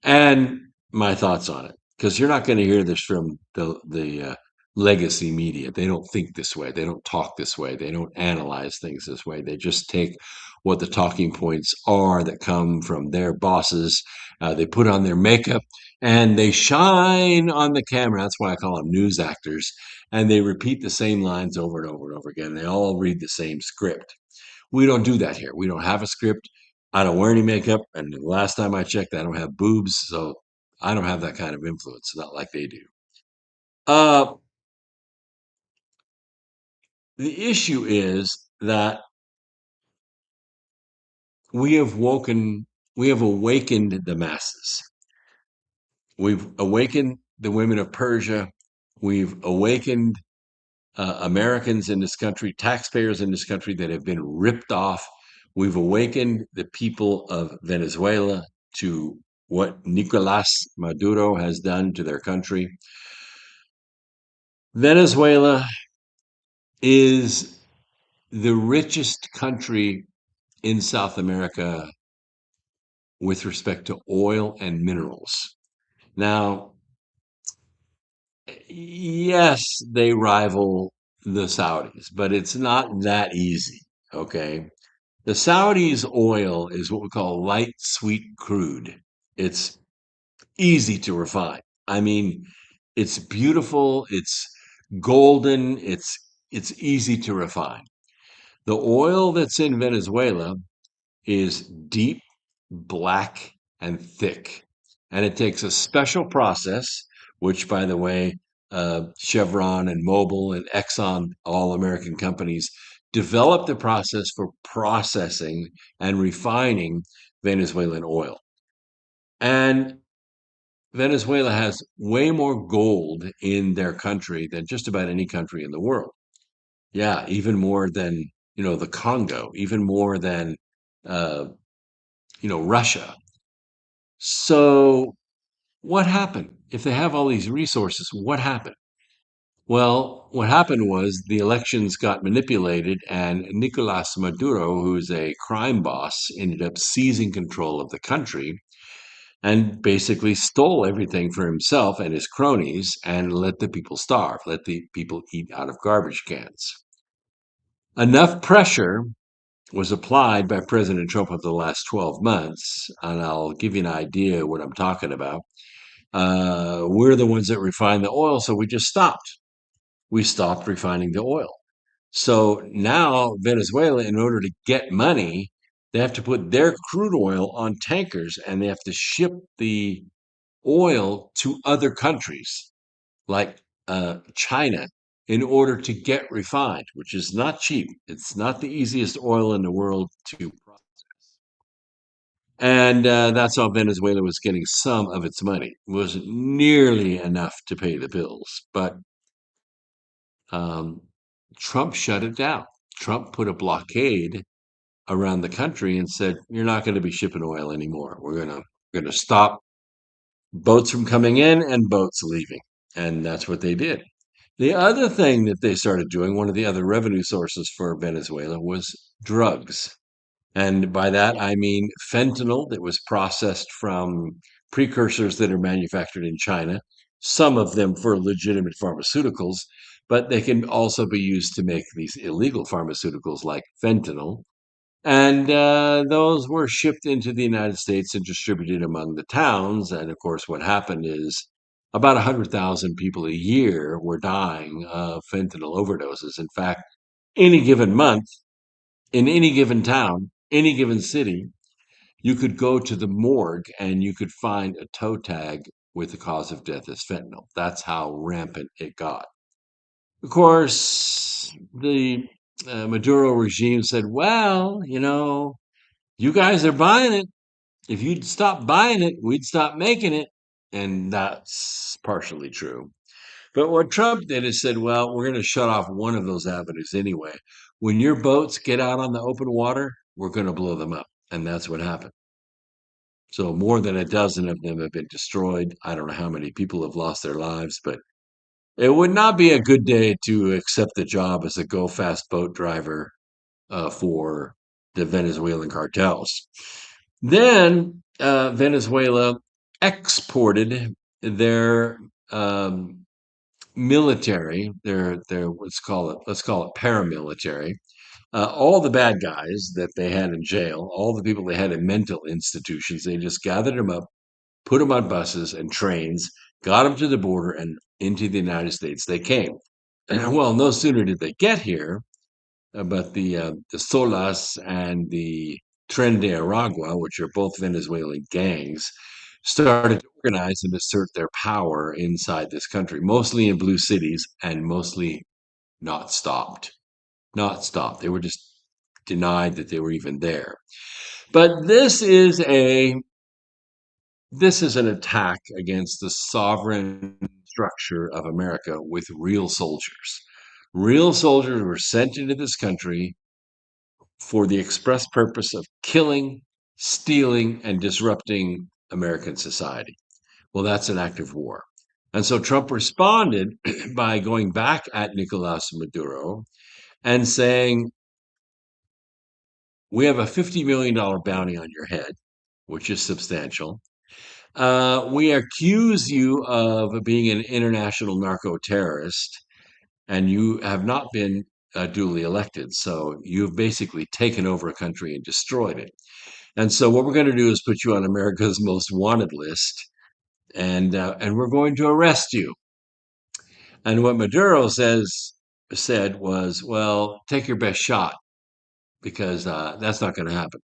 and my thoughts on it, because you're not going to hear this from the legacy media. They don't think this way. They don't talk this way. They don't analyze things this way. They just take what the talking points are that come from their bosses. They put on their makeup and they shine on the camera. That's why I call them news actors. And they repeat the same lines over and over and over again. They all read the same script. We don't do that here. We don't have a script. I don't wear any makeup. And the last time I checked, I don't have boobs. So I don't have that kind of influence, not like they do. The issue is that we have awakened the masses. We've awakened the women of Persia. We've awakened Americans in this country, taxpayers in this country that have been ripped off. We've awakened the people of Venezuela to what Nicolas Maduro has done to their country. Venezuela is the richest country in South America with respect to oil and minerals. Now, yes, they rival the Saudis, but it's not that easy, okay? The Saudis' oil is what we call light sweet crude. It's easy to refine. I mean, it's beautiful, it's golden, it's easy to refine. The oil that's in Venezuela is deep, black, and thick. And it takes a special process, which, by the way, Chevron and Mobil and Exxon, all American companies, developed the process for processing and refining Venezuelan oil. And Venezuela has way more gold in their country than just about any country in the world. Yeah, even more than, the Congo, even more than, uh, Russia. So what happened? If they have all these resources, what happened? Well, what happened was the elections got manipulated, and Nicolas Maduro, who's a crime boss, ended up seizing control of the country and basically stole everything for himself and his cronies and let the people starve, let the people eat out of garbage cans. Enough pressure was applied by President Trump over the last 12 months, and I'll give you an idea what I'm talking about. We're the ones that refine the oil, so we just stopped. We stopped refining the oil. So now Venezuela, in order to get money, they have to put their crude oil on tankers and they have to ship the oil to other countries like China in order to get refined, which is not cheap. It's not the easiest oil in the world to process. And that's how Venezuela was getting some of its money. It wasn't nearly enough to pay the bills, but Trump shut it down. Trump put a blockade around the country and said, "You're not going to be shipping oil anymore. We're going to stop boats from coming in and boats leaving." And that's what they did. The other thing that they started doing, one of the other revenue sources for Venezuela, was drugs. And by that, I mean fentanyl that was processed from precursors that are manufactured in China, some of them for legitimate pharmaceuticals, but they can also be used to make these illegal pharmaceuticals like fentanyl. And those were shipped into the United States and distributed among the towns. And of course, what happened is about 100,000 people a year were dying of fentanyl overdoses. In fact, any given month, in any given town, any given city, you could go to the morgue and you could find a toe tag with the cause of death as fentanyl. That's how rampant it got. Of course, the Maduro regime said, well, you guys are buying it. If you'd stop buying it, we'd stop making it. And that's partially true. But what Trump did is said, well, we're going to shut off one of those avenues anyway. When your boats get out on the open water, we're going to blow them up. And that's what happened. So more than a dozen of them have been destroyed. I don't know how many people have lost their lives, but it would not be a good day to accept the job as a go fast boat driver for the Venezuelan cartels. Then Venezuela exported their military, their let's call it paramilitary, all the bad guys that they had in jail, all the people they had in mental institutions. They just gathered them up, put them on buses and trains, got them to the border and into the United States. They came. And, well, no sooner did they get here, but the Solas and the Tren de Aragua, which are both Venezuelan gangs, started to organize and assert their power inside this country, mostly in blue cities and mostly not stopped. Not stopped. They were just denied that they were even there. But this is a This is an attack against the sovereign structure of America with real soldiers. Real soldiers were sent into this country for the express purpose of killing, stealing, and disrupting American society. Well, that's an act of war. And so Trump responded by going back at Nicolas Maduro and saying, we have a $50 million bounty on your head, which is substantial. We accuse you of being an international narco terrorist, and you have not been duly elected. So you've basically taken over a country and destroyed it. And so what we're going to do is put you on America's most wanted list, and we're going to arrest you. And what Maduro said was, well, take your best shot, because that's not going to happen.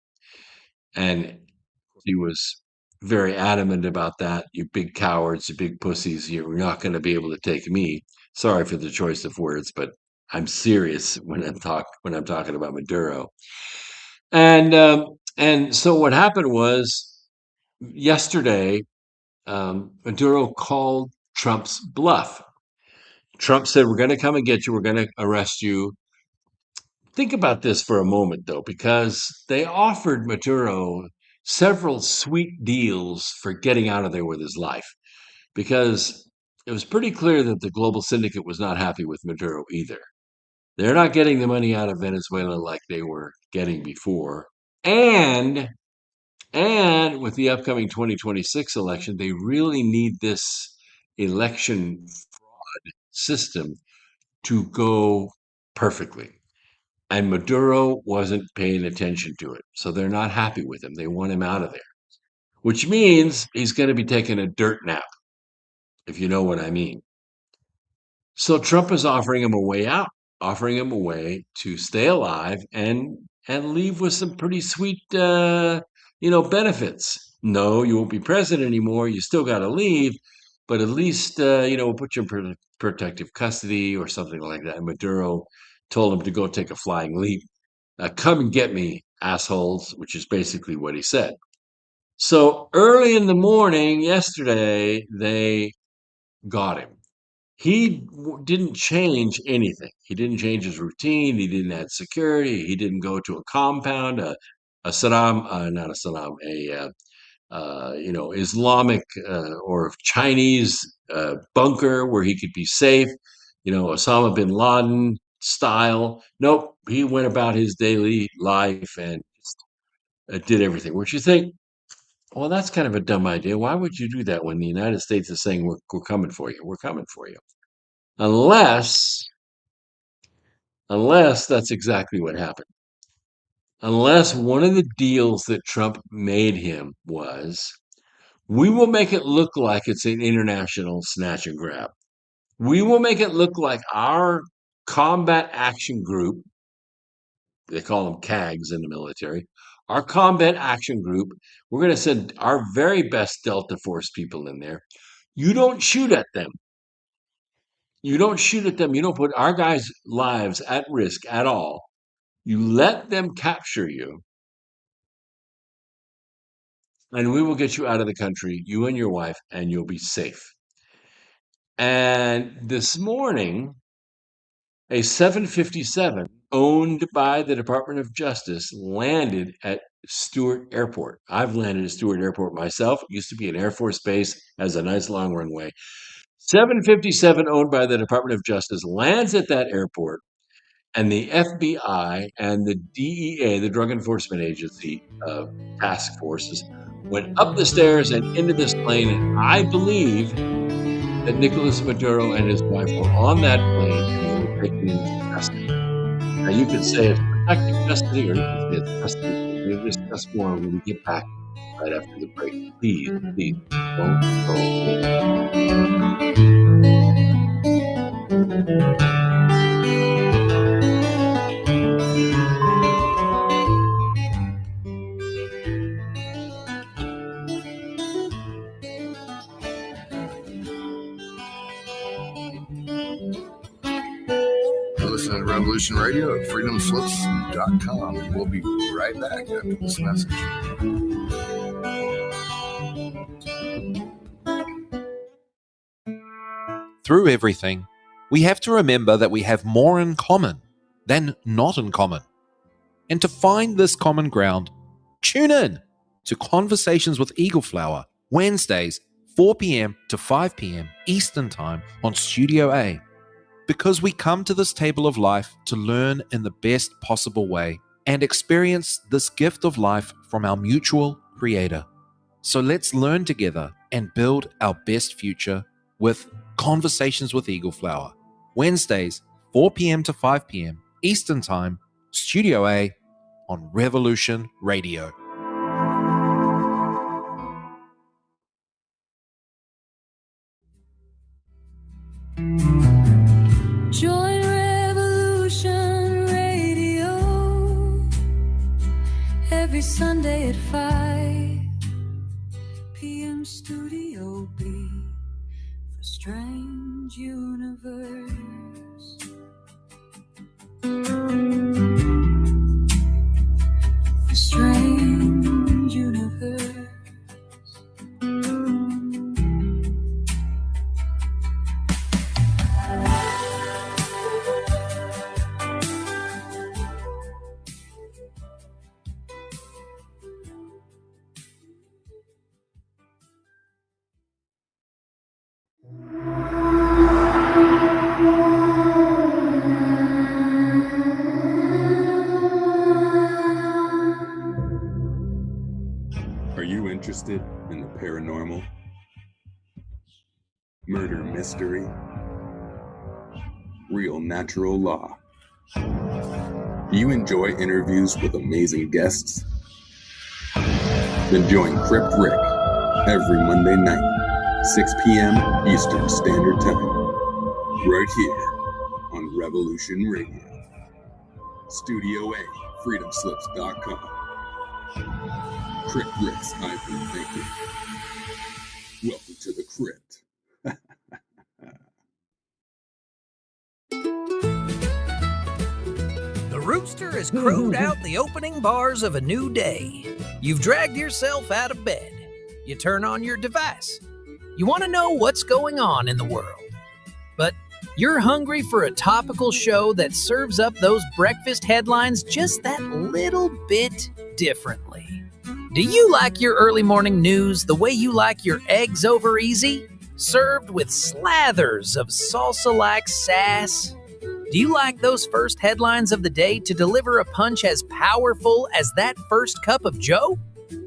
And he was very adamant about that. You big cowards, you big pussies, you're not going to be able to take me. Sorry for the choice of words, but I'm serious when I'm talking about Maduro. And so what happened was yesterday, Maduro called Trump's bluff. Trump said, we're going to come and get you. We're going to arrest you. Think about this for a moment, though, because they offered Maduro several sweet deals for getting out of there with his life, because it was pretty clear that the Global Syndicate was not happy with Maduro either. They're not getting the money out of Venezuela like they were getting before. And with the upcoming 2026 election, they really need this election fraud system to go perfectly. And Maduro wasn't paying attention to it. So they're not happy with him. They want him out of there, which means he's going to be taking a dirt nap, if you know what I mean. So Trump is offering him a way out, offering him a way to stay alive and leave with some pretty sweet, benefits. No, you won't be president anymore. You still got to leave, but at least, we'll put you in protective custody or something like that. And Maduro told him to go take a flying leap. Come and get me, assholes, which is basically what he said. So early in the morning yesterday, they got him. He didn't change anything. He didn't change his routine. He didn't add security. He didn't go to a compound, not a Saddam, Islamic or Chinese bunker where he could be safe, Osama bin Laden style. Nope, he went about his daily life and did everything. Which you think, well, that's kind of a dumb idea. Why would you do that when the United States is saying we're coming for you? We're coming for you. Unless that's exactly what happened. Unless one of the deals that Trump made him was, we will make it look like it's an international snatch and grab. We will make it look like our combat action group, they call them CAGs in the military, our combat action group, we're going to send our very best Delta Force people in there. You don't shoot at them. You don't shoot at them. You don't put our guys' lives at risk at all. You let them capture you, and we will get you out of the country, you and your wife, and you'll be safe. And this morning, a 757 owned by the Department of Justice landed at Stewart Airport. I've landed at Stewart Airport myself. It used to be an Air Force base, has a nice long runway. 757 owned by the Department of Justice lands at that airport, and the FBI and the DEA, the Drug Enforcement Agency task forces, went up the stairs and into this plane. And I believe that Nicolas Maduro and his wife were on that plane and they were taken into custody. Now, you could say it's protective custody or you could say it's custody. We'll discuss more when we get back right after the break. Please don't go away. Listening to Revolution Radio at freedomslips.com. And we'll be right back after this message. Through everything, we have to remember that we have more in common than not in common. And to find this common ground, tune in to Conversations with Eagleflower, Wednesdays, 4 p.m. to 5 p.m. Eastern Time on Studio A. Because we come to this table of life to learn in the best possible way and experience this gift of life from our mutual Creator. So let's learn together and build our best future with Conversations with Eagleflower, Wednesdays, 4 p.m. to 5 p.m. Eastern Time, Studio A on Revolution Radio. Join Revolution Radio every Sunday at 5 p.m. Studio B for Strange Universe. For Strange Universe. Are you interested in the paranormal, murder mystery, real natural law? You enjoy interviews with amazing guests? Then join Crypt Rick every Monday night, 6 p.m. Eastern Standard Time, right here on Revolution Radio. Studio A, freedomslips.com. Crypt Rick's I've Been Thinking. Welcome to the Crypt. The rooster has crowed out the opening bars of a new day. You've dragged yourself out of bed. You turn on your device. You want to know what's going on in the world. But you're hungry for a topical show that serves up those breakfast headlines just that little bit differently. Do you like your early morning news the way you like your eggs over easy? Served with slathers of salsa-like sass? Do you like those first headlines of the day to deliver a punch as powerful as that first cup of joe?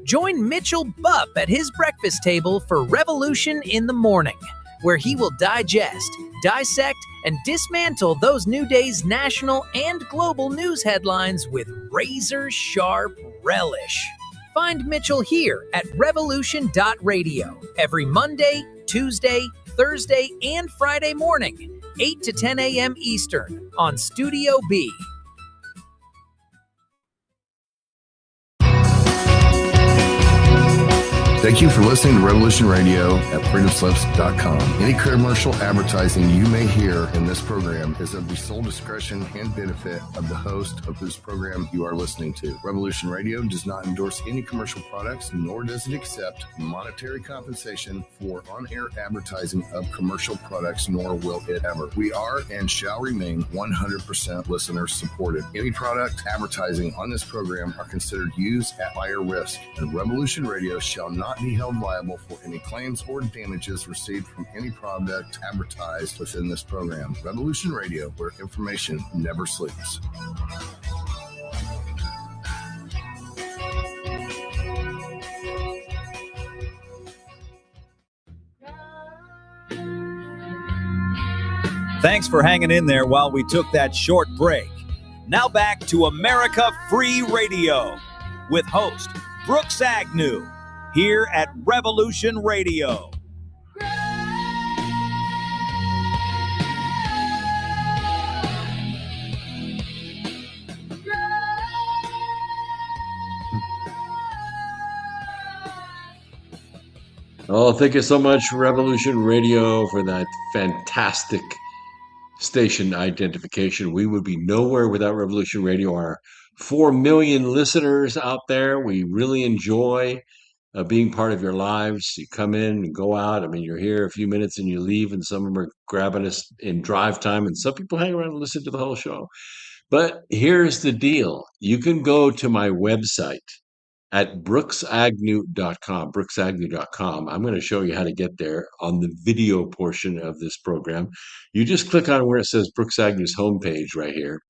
Join Mitchell Bupp at his breakfast table for Revolution in the Morning, where he will digest, dissect, and dismantle those new day's national and global news headlines with razor-sharp relish. Find Mitchell here at revolution.radio every Monday, Tuesday, Thursday, and Friday morning, 8 to 10 a.m. Eastern on Studio B. Thank you for listening to Revolution Radio at freedomslips.com. Any commercial advertising you may hear in this program is of the sole discretion and benefit of the host of whose program you are listening to. Revolution Radio does not endorse any commercial products, nor does it accept monetary compensation for on-air advertising of commercial products, nor will it ever. We are and shall remain 100% listener supported. Any product advertising on this program are considered used at higher risk, and Revolution Radio shall not be held liable for any claims or damages received from any product advertised within this program. Revolution Radio, where information never sleeps. Thanks for hanging in there while we took that short break. Now back to America Free Radio with host Brooks Agnew here at Revolution Radio. Oh, thank you so much, Revolution Radio, for that fantastic station identification. We would be nowhere without Revolution Radio. Our 4 million listeners out there, we really enjoy being part of your lives. You come in and go out. I mean, you're here a few minutes and you leave, and some of them are grabbing us in drive time, and some people hang around and listen to the whole show. But here's the deal. You can go to my website at brooksagnew.com. I'm going to show you how to get there on the video portion of this program. You just click on where it says Brooks Agnew's homepage right here.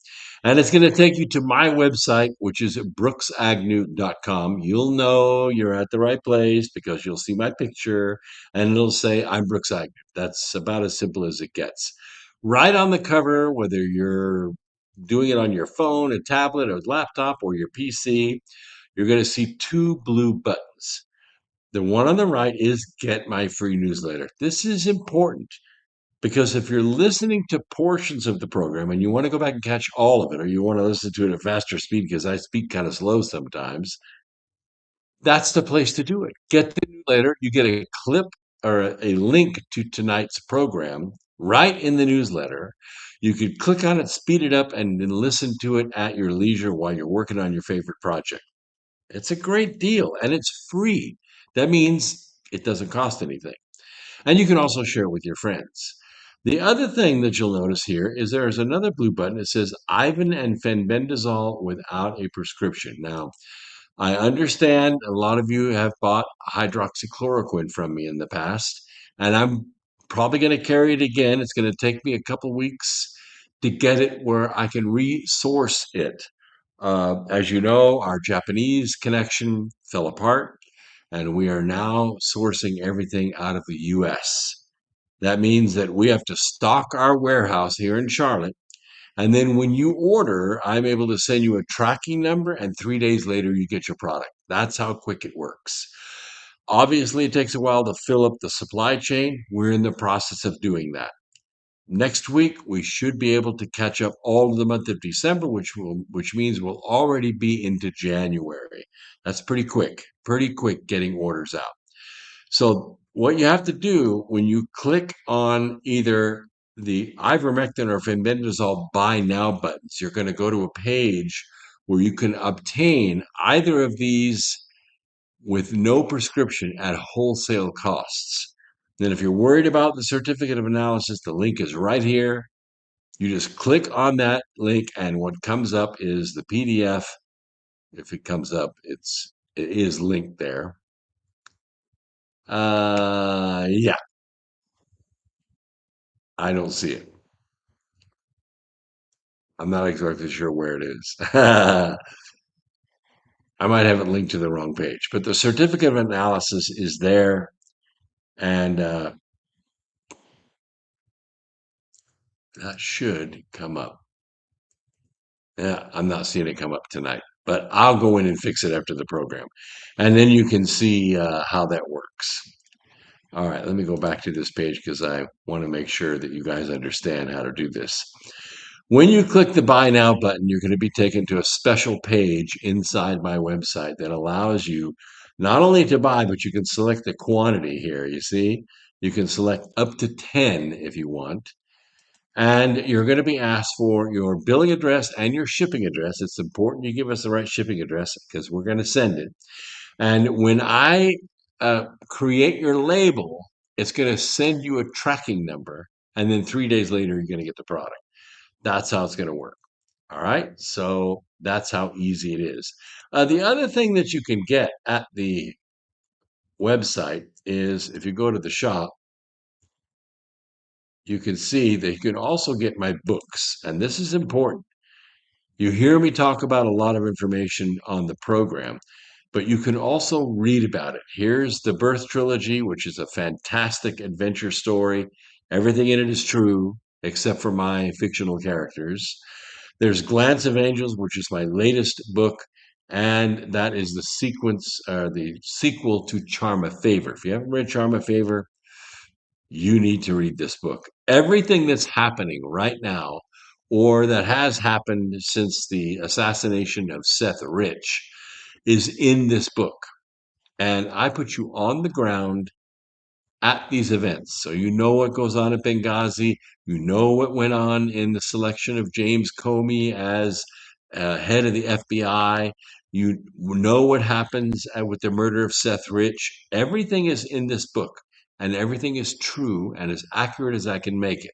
And it's going to take you to my website, which is brooksagnew.com. You'll know you're at the right place because you'll see my picture and it'll say, I'm Brooks Agnew. That's about as simple as it gets. Right on the cover, whether you're doing it on your phone, a tablet, or laptop, or your PC, you're going to see two blue buttons. The one on the right is Get My Free Newsletter. This is important because if you're listening to portions of the program and you want to go back and catch all of it, or you want to listen to it at faster speed because I speak kind of slow sometimes, that's the place to do it. Get the newsletter. You get a clip or a link to tonight's program right in the newsletter. You could click on it, speed it up, and then listen to it at your leisure while you're working on your favorite project. It's a great deal and it's free. That means it doesn't cost anything. And you can also share it with your friends. The other thing that you'll notice here is there's another blue button. It says Ivan and fenbendazole without a prescription. Now, I understand a lot of you have bought hydroxychloroquine from me in the past, and I'm probably going to carry it again. It's going to take me a couple weeks to get it where I can resource it. As you know, our Japanese connection fell apart, and we are now sourcing everything out of the US. That means that we have to stock our warehouse here in Charlotte. And then when you order, I'm able to send you a tracking number, and 3 days later, you get your product. That's how quick it works. Obviously, it takes a while to fill up the supply chain. We're in the process of doing that. Next week, we should be able to catch up all of the month of December, which means we'll already be into January. That's pretty quick getting orders out. So what you have to do when you click on either the ivermectin or fenbendazole buy now buttons, you're going to go to a page where you can obtain either of these with no prescription at wholesale costs. Then if you're worried about the certificate of analysis, the link is right here. You just click on that link and what comes up is the PDF. If it comes up, it is linked there. Yeah. I don't see it. I'm not exactly sure where it is. I might have it linked to the wrong page, but the certificate of analysis is there. And that should come up. Yeah, I'm not seeing it come up tonight, but I'll go in and fix it after the program. And then you can see how that works. All right, let me go back to this page because I want to make sure that you guys understand how to do this. When you click the Buy Now button, you're going to be taken to a special page inside my website that allows you not only to buy, but you can select the quantity here. You see, you can select up to 10 if you want. And you're going to be asked for your billing address and your shipping address. It's important you give us the right shipping address because we're going to send it. And when I create your label, it's going to send you a tracking number. And then 3 days later, you're going to get the product. That's how it's going to work. All right. So that's how easy it is. The other thing that you can get at the website is if you go to the shop, you can see that you can also get my books. And this is important. You hear me talk about a lot of information on the program, but you can also read about it. Here's the Birth Trilogy, which is a fantastic adventure story. Everything in it is true, except for my fictional characters. There's Glance of Angels, which is my latest book, and that is the sequel to Charm of Favor. If you haven't read Charm of Favor, you need to read this book. Everything that's happening right now, or that has happened since the assassination of Seth Rich, is in this book. And I put you on the ground at these events. So you know what goes on at Benghazi. You know what went on in the selection of James Comey as head of the FBI. You know what happens with the murder of Seth Rich. Everything is in this book, and everything is true and as accurate as I can make it.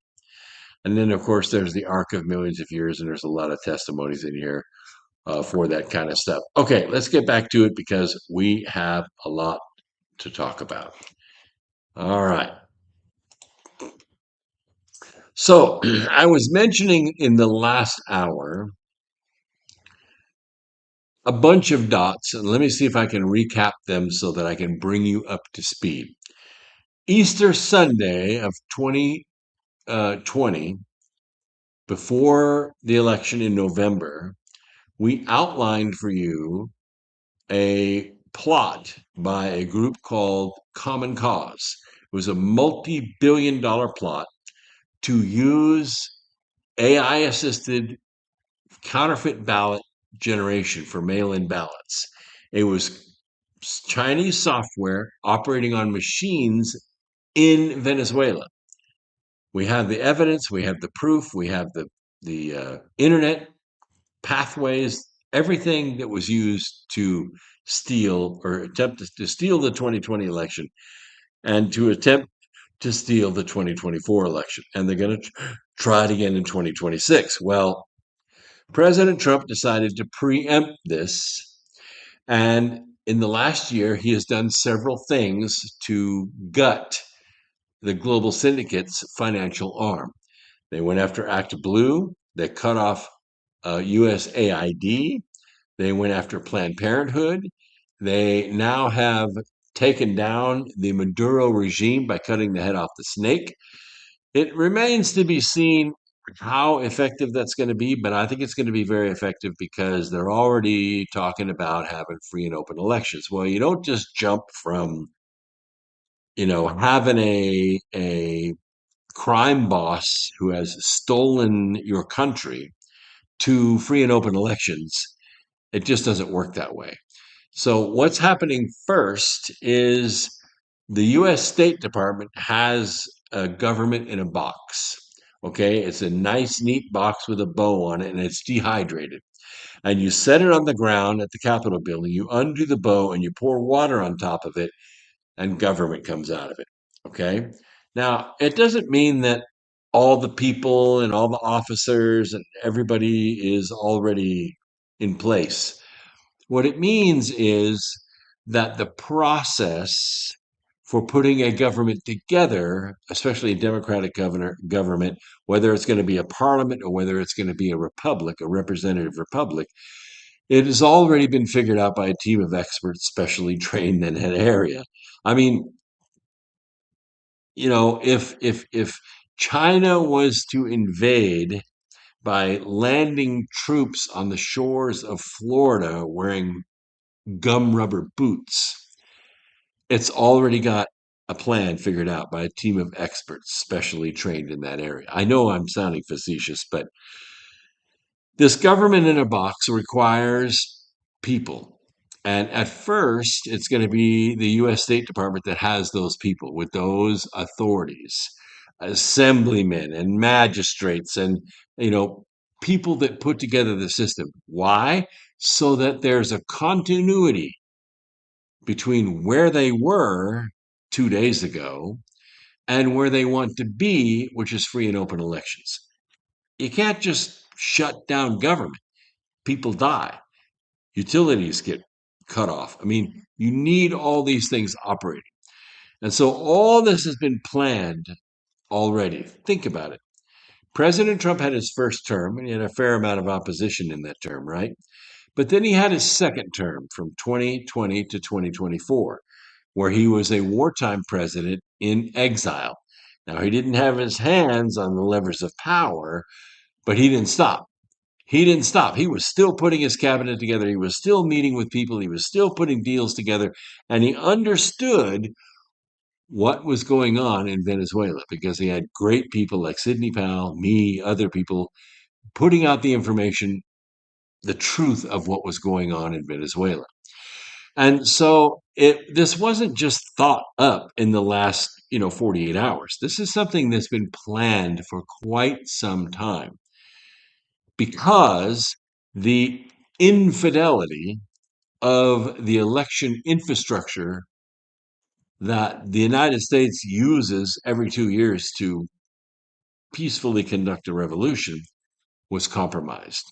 And then, of course, there's the Arc of Millions of Years, and there's a lot of testimonies in here for that kind of stuff. Okay, let's get back to it because we have a lot to talk about. All right. So I was mentioning in the last hour a bunch of dots, and let me see if I can recap them so that I can bring you up to speed. Easter Sunday of 2020, before the election in November, we outlined for you a plot by a group called Common Cause. It was a multi-billion-dollar plot to use AI-assisted counterfeit ballot generation for mail-in ballots. It was Chinese software operating on machines in Venezuela. We have the evidence, we have the proof, we have the internet pathways, everything that was used to steal or attempt to steal the 2020 election and to attempt to steal the 2024 election. And they're going to try it again in 2026. Well, President Trump decided to preempt this. And in the last year, he has done several things to gut the Global Syndicate's financial arm. They went after ActBlue. They cut off USAID. They went after Planned Parenthood. They now have taken down the Maduro regime by cutting the head off the snake. It remains to be seen how effective that's going to be, but I think it's going to be very effective because they're already talking about having free and open elections. Well, you don't just jump from, having a crime boss who has stolen your country to free and open elections. It just doesn't work that way. So what's happening first is the U.S. State Department has a government in a box. Okay, it's a nice, neat box with a bow on it, and it's dehydrated. And you set it on the ground at the Capitol building, you undo the bow, and you pour water on top of it, and government comes out of it. Okay, now it doesn't mean that all the people and all the officers and everybody is already in place. What it means is that the process for putting a government together, especially a democratic government, whether it's going to be a parliament or whether it's going to be a republic, a representative republic, it has already been figured out by a team of experts specially trained in that area. I mean, if China was to invade by landing troops on the shores of Florida wearing gum rubber boots, it's already got a plan figured out by a team of experts specially trained in that area. I know I'm sounding facetious, but this government in a box requires people. And at first, it's going to be the U.S. State Department that has those people with those authorities, assemblymen and magistrates and, people that put together the system. Why? So that there's a continuity between where they were 2 days ago and where they want to be, which is free and open elections. You can't just shut down government. People die. Utilities get cut off. I mean, you need all these things operating. And so all this has been planned already. Think about it. President Trump had his first term, and he had a fair amount of opposition in that term, right? But then he had his second term from 2020 to 2024, where he was a wartime president in exile. Now, he didn't have his hands on the levers of power, but he didn't stop. He didn't stop. He was still putting his cabinet together. He was still meeting with people. He was still putting deals together. And he understood what was going on in Venezuela because he had great people like Sidney Powell, me, other people putting out the information, the truth of what was going on in Venezuela. And so this wasn't just thought up in the last 48 hours. This is something that's been planned for quite some time because the infidelity of the election infrastructure that the United States uses every 2 years to peacefully conduct a revolution was compromised.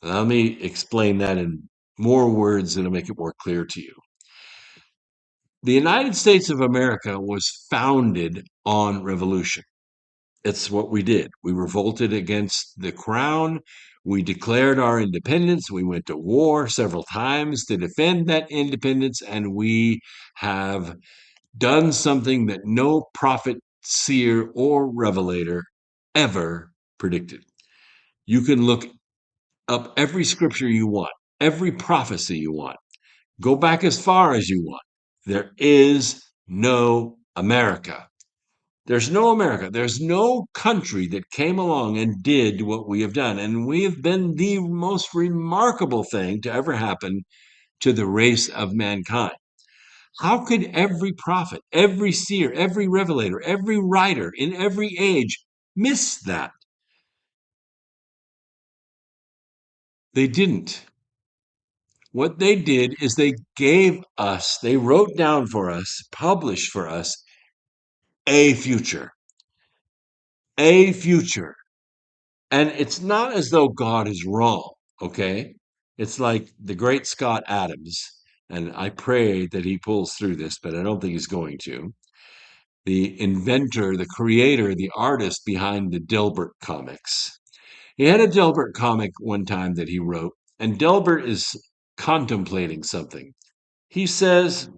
Let me explain that in more words and to make it more clear to you. The United States of America was founded on revolution. It's what we did. We revolted against the crown. We declared our independence. We went to war several times to defend that independence, and we have done something that no prophet, seer, or revelator ever predicted. You can look up every scripture you want, every prophecy you want. Go back as far as you want. There is no America. There's no America. There's no country that came along and did what we have done. And we have been the most remarkable thing to ever happen to the race of mankind. How could every prophet, every seer, every revelator, every writer in every age miss that? They didn't. What they did is they wrote down for us, published for us, a future. A future. And it's not as though God is wrong, okay? It's like the great Scott Adams, and I pray that he pulls through this, but I don't think he's going to. The inventor, the creator, the artist behind the Dilbert comics. He had a Dilbert comic one time that he wrote, and Dilbert is contemplating something. He says,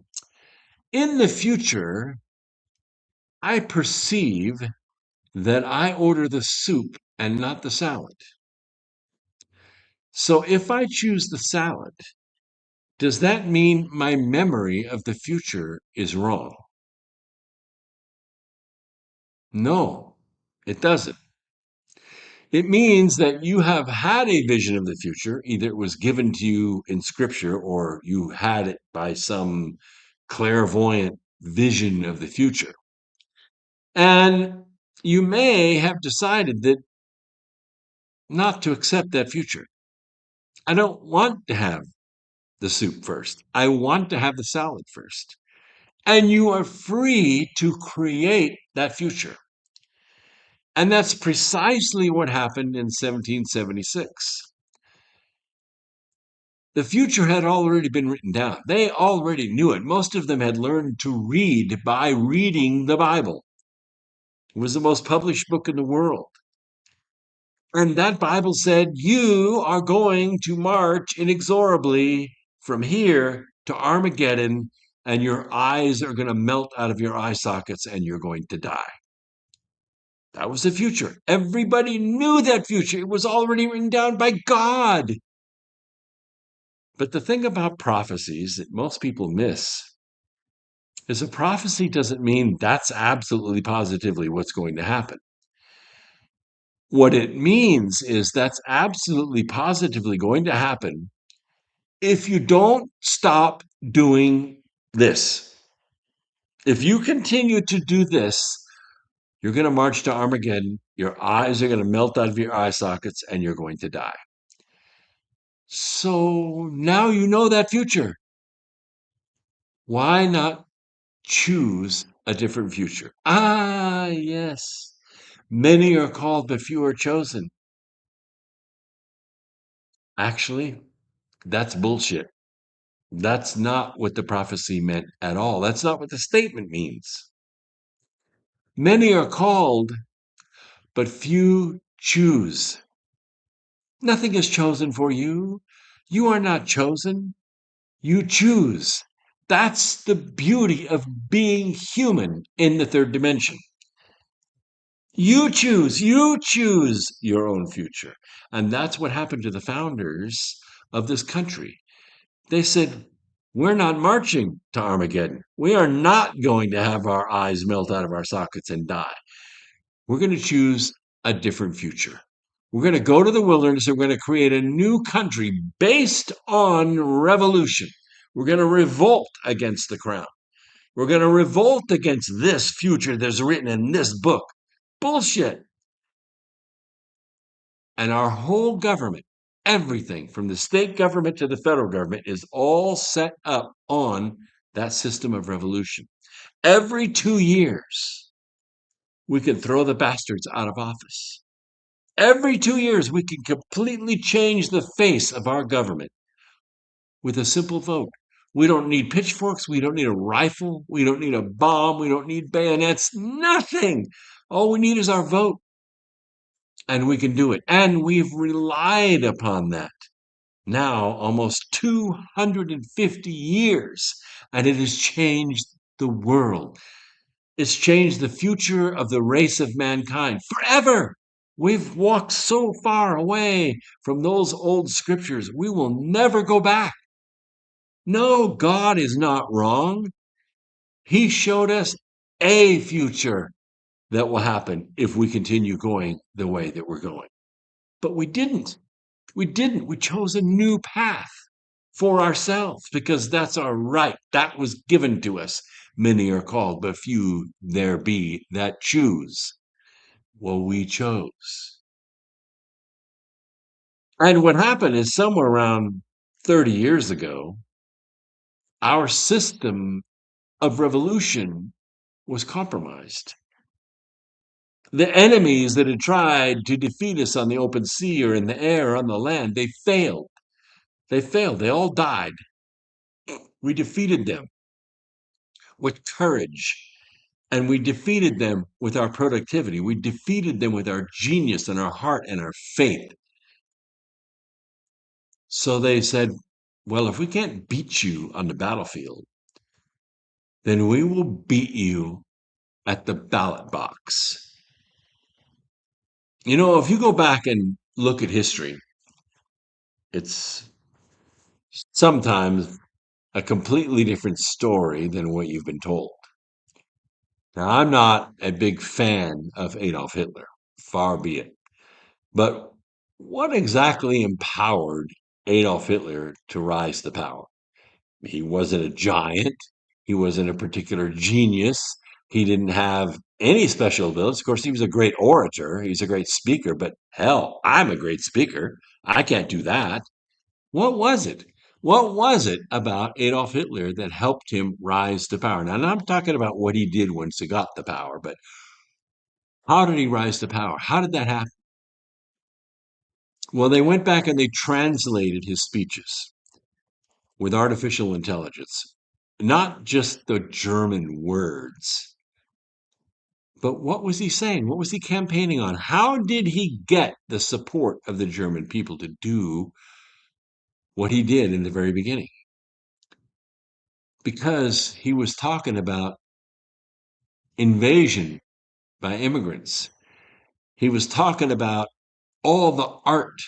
in the future, I perceive that I order the soup and not the salad. So if I choose the salad, does that mean my memory of the future is wrong? No, it doesn't. It means that you have had a vision of the future. Either it was given to you in scripture or you had it by some clairvoyant vision of the future. And you may have decided that not to accept that future. I don't want to have the soup first. I want to have the salad first. And you are free to create that future. And that's precisely what happened in 1776. The future had already been written down. They already knew it. Most of them had learned to read by reading the Bible. It was the most published book in the world. And that Bible said, you are going to march inexorably from here to Armageddon, and your eyes are going to melt out of your eye sockets, and you're going to die. That was the future. Everybody knew that future. It was already written down by God. But the thing about prophecies that most people miss is a prophecy doesn't mean that's absolutely positively what's going to happen. What it means is that's absolutely positively going to happen if you don't stop doing this. If you continue to do this, you're going to march to Armageddon, your eyes are going to melt out of your eye sockets, and you're going to die. So now you know that future. Why not choose a different future? Ah, yes. Many are called, but few are chosen. Actually, that's bullshit. That's not what the prophecy meant at all. That's not what the statement means. Many are called, but few choose. Nothing is chosen for you. You are not chosen. You choose. That's the beauty of being human in the third dimension. You choose your own future. And that's what happened to the founders of this country. They said, we're not marching to Armageddon. We are not going to have our eyes melt out of our sockets and die. We're going to choose a different future. We're going to go to the wilderness and we're going to create a new country based on revolution. We're going to revolt against the crown. We're going to revolt against this future that's written in this book. Bullshit. And our whole government, everything from the state government to the federal government is all set up on that system of revolution. Every 2 years, we can throw the bastards out of office. Every 2 years, we can completely change the face of our government with a simple vote. We don't need pitchforks. We don't need a rifle. We don't need a bomb. We don't need bayonets. Nothing. All we need is our vote. And we can do it. And we've relied upon that now almost 250 years. And it has changed the world. It's changed the future of the race of mankind forever. We've walked so far away from those old scriptures. We will never go back. No, God is not wrong. He showed us a future that will happen if we continue going the way that we're going. But we didn't. We didn't. We chose a new path for ourselves because that's our right. That was given to us. Many are called, but few there be that choose. Well, we chose. And what happened is somewhere around 30 years ago, our system of revolution was compromised. The enemies that had tried to defeat us on the open sea or in the air or on the land, they failed. They failed. They all died. We defeated them with courage, and we defeated them with our productivity. We defeated them with our genius and our heart and our faith. So they said, well, if we can't beat you on the battlefield, then we will beat you at the ballot box. You know, if you go back and look at history, it's sometimes a completely different story than what you've been told. Now, I'm not a big fan of Adolf Hitler, far be it. But what exactly empowered Adolf Hitler to rise to power? He wasn't a giant. He wasn't a particular genius. He didn't have any special abilities. Of course, he was a great orator. He's a great speaker, but hell, I'm a great speaker. I can't do that. What was it? What was it about Adolf Hitler that helped him rise to power? Now, I'm not talking about what he did once he got the power, but how did he rise to power? How did that happen? Well, they went back and they translated his speeches with artificial intelligence, not just the German words, but what was he saying? What was he campaigning on? How did he get the support of the German people to do what he did in the very beginning? Because he was talking about invasion by immigrants. He was talking about all the art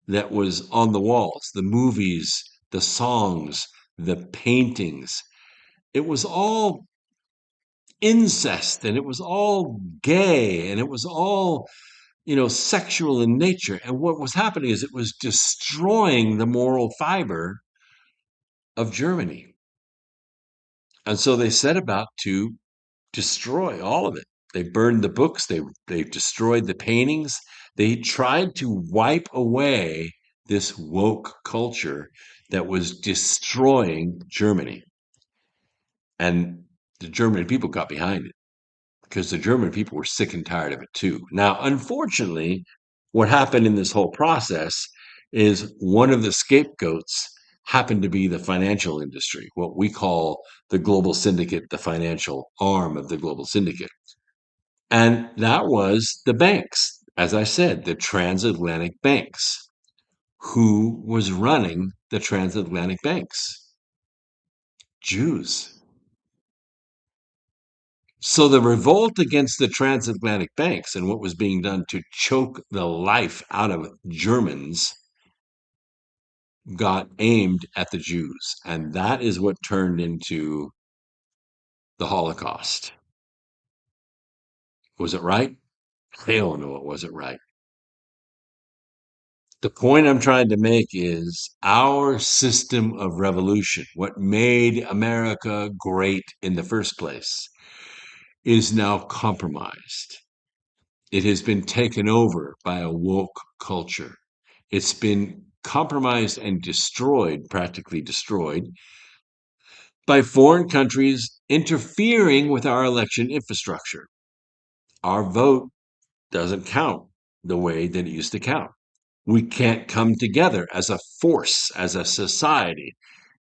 that was on the walls, the movies, the songs, the paintings. It was all incest and it was all gay and it was all, sexual in nature. And what was happening is it was destroying the moral fiber of Germany. And so they set about to destroy all of it. They burned the books, they destroyed the paintings. They tried to wipe away this woke culture that was destroying Germany. And the German people got behind it because the German people were sick and tired of it too. Now, unfortunately, what happened in this whole process is one of the scapegoats happened to be the financial industry, what we call the Global Syndicate, the financial arm of the Global Syndicate. And that was the banks, as I said, the transatlantic banks. Who was running the transatlantic banks? Jews. So the revolt against the transatlantic banks and what was being done to choke the life out of Germans got aimed at the Jews. And that is what turned into the Holocaust. Was it right? Hell no, it wasn't right. The point I'm trying to make is our system of revolution, what made America great in the first place, is now compromised. It has been taken over by a woke culture. It's been compromised and practically destroyed, by foreign countries interfering with our election infrastructure. Our vote doesn't count the way that it used to count. We can't come together as a force, as a society,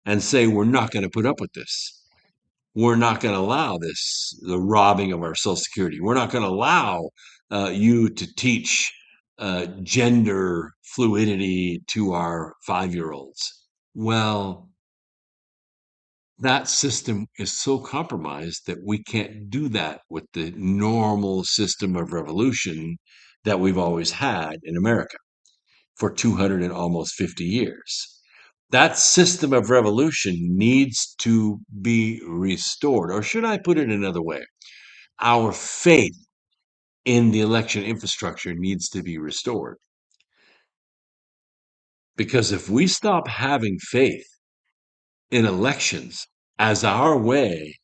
and say we're not going to put up with this. We're not going to allow this, the robbing of our Social Security. We're not going to allow you to teach gender fluidity to our 5-year-olds. Well, that system is so compromised that we can't do that with the normal system of revolution that we've always had in America for 200 and almost 50 years. That system of revolution needs to be restored. Or should I put it another way? Our faith in the election infrastructure needs to be restored. Because if we stop having faith in elections as our way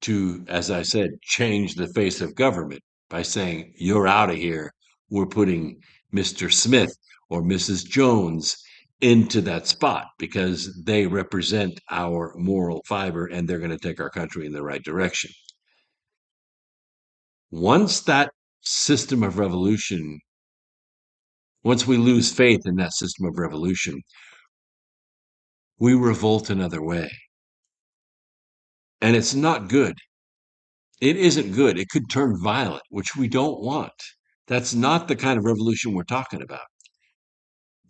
to, as I said, change the face of government by saying, you're out of here, we're putting Mr. Smith or Mrs. Jones into that spot because they represent our moral fiber and they're going to take our country in the right direction. Once that system of revolution, once we lose faith in that system of revolution, we revolt another way. And it's not good. It isn't good. It could turn violent, which we don't want. That's not the kind of revolution we're talking about.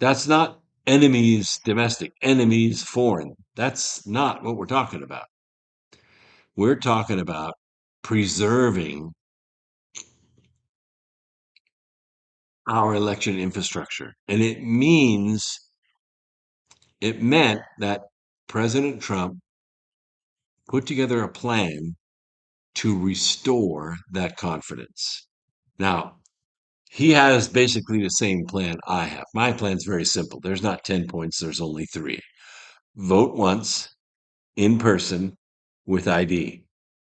That's not enemies domestic, enemies foreign. That's not what we're talking about. We're talking about preserving our election infrastructure. And it meant that President Trump put together a plan to restore that confidence. Now, he has basically the same plan I have. My plan's very simple. There's not 10 points, there's only 3. Vote once, in person, with ID.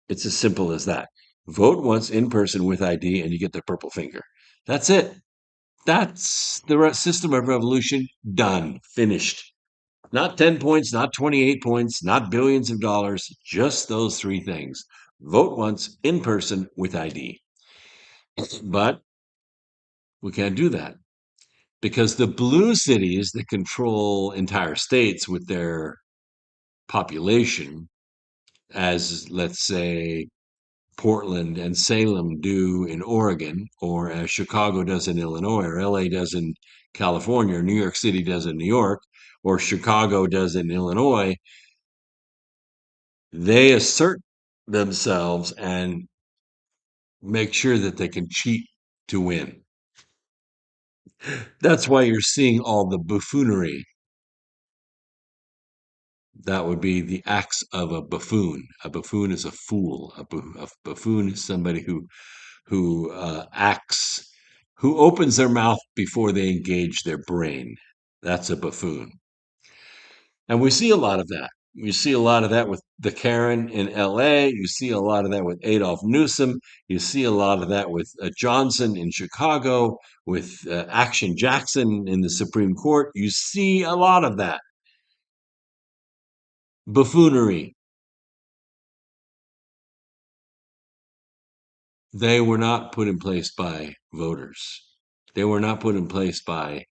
It's as simple as that. Vote once in person with ID and you get the purple finger. That's it. That's the system of revolution done, finished. Not 10 points, not 28 points, not billions of dollars, just those 3 things. Vote once in person with ID. But we can't do that because the blue cities that control entire states with their population, as let's say Portland and Salem do in Oregon, or as Chicago does in Illinois, or LA does in California, or New York City does in New York, or Chicago does in Illinois, they assert themselves and make sure that they can cheat to win. That's why you're seeing all the buffoonery. That would be the acts of a buffoon. A buffoon is a fool. A buffoon is somebody who acts, who opens their mouth before they engage their brain. That's a buffoon. And we see a lot of that. You see a lot of that with the Karen in LA. You see a lot of that with Adolf Newsom. You see a lot of that with Johnson in Chicago, with Action Jackson in the Supreme Court. You see a lot of that. Buffoonery. They were not put in place by voters. They were not put in place by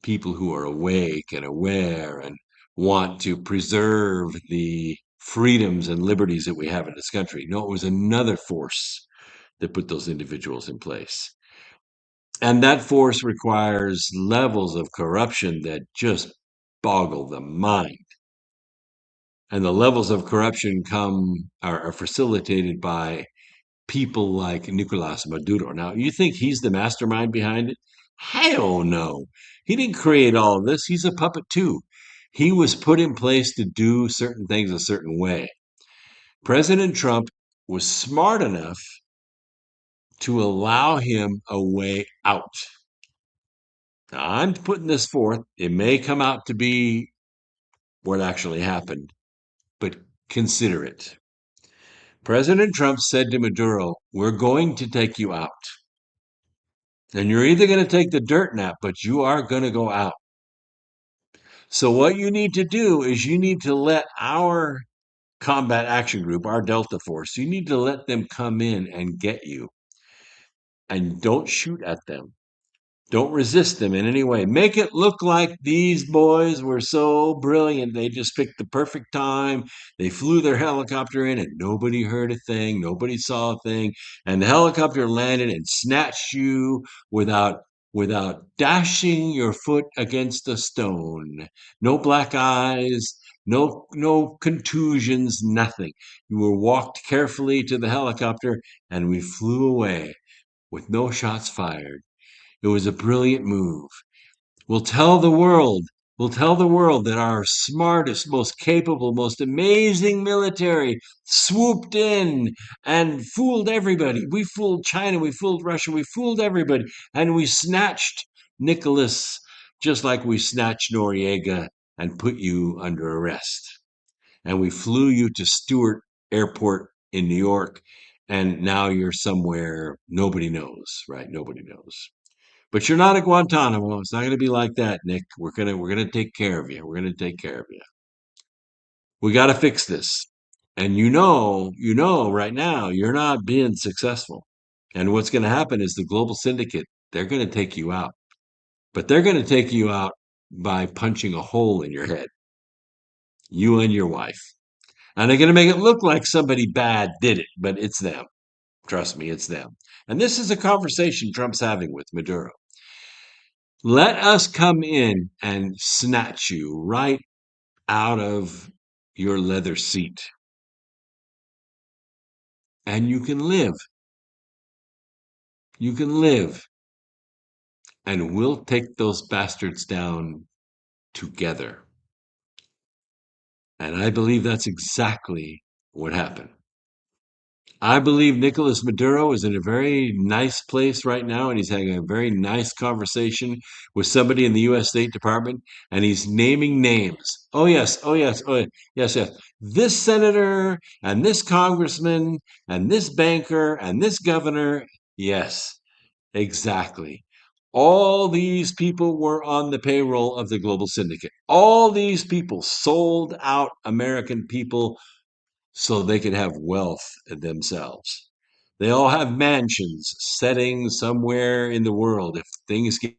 people who are awake and aware and want to preserve the freedoms and liberties that we have in this country. No, it was another force that put those individuals in place. And that force requires levels of corruption that just boggle the mind. And the levels of corruption are facilitated by people like Nicolas Maduro. Now, you think he's the mastermind behind it? Hell no. He didn't create all of this. He's a puppet too. He was put in place to do certain things a certain way. President Trump was smart enough to allow him a way out. Now, I'm putting this forth. It may come out to be what actually happened, but consider it. President Trump said to Maduro, we're going to take you out. And you're either going to take the dirt nap, but you are going to go out. So what you need to do is you need to let our combat action group, our Delta Force, you need to let them come in and get you. And don't shoot at them. Don't resist them in any way. Make it look like these boys were so brilliant. They just picked the perfect time. They flew their helicopter in and nobody heard a thing. Nobody saw a thing. And the helicopter landed and snatched you without dashing your foot against a stone. No black eyes, no contusions, nothing. You were walked carefully to the helicopter and we flew away with no shots fired. It was a brilliant move. We'll tell the world. We'll tell the world that our smartest, most capable, most amazing military swooped in and fooled everybody. We fooled China, we fooled Russia, we fooled everybody. And we snatched Nicholas just like we snatched Noriega and put you under arrest. And we flew you to Stewart Airport in New York. And now you're somewhere nobody knows, right? Nobody knows. But you're not at Guantanamo. It's not going to be like that, Nick. We're gonna take care of you. We're gonna take care of you. We got to fix this. And you know, right now you're not being successful. And what's going to happen is the Global Syndicate, they're going to take you out. But they're going to take you out by punching a hole in your head, you and your wife. And they're going to make it look like somebody bad did it, but it's them. Trust me, it's them. And this is a conversation Trump's having with Maduro. Let us come in and snatch you right out of your leather seat. And you can live. You can live. And we'll take those bastards down together. And I believe that's exactly what happened. I believe Nicolas Maduro is in a very nice place right now, and he's having a very nice conversation with somebody in the U.S. State Department, and he's naming names. Oh, yes, oh, yes, oh, yes, yes. This senator, and this congressman, and this banker, and this governor. Yes, exactly. All these people were on the payroll of the Global Syndicate. All these people sold out American people so they could have wealth themselves. They all have mansions setting somewhere in the world if things get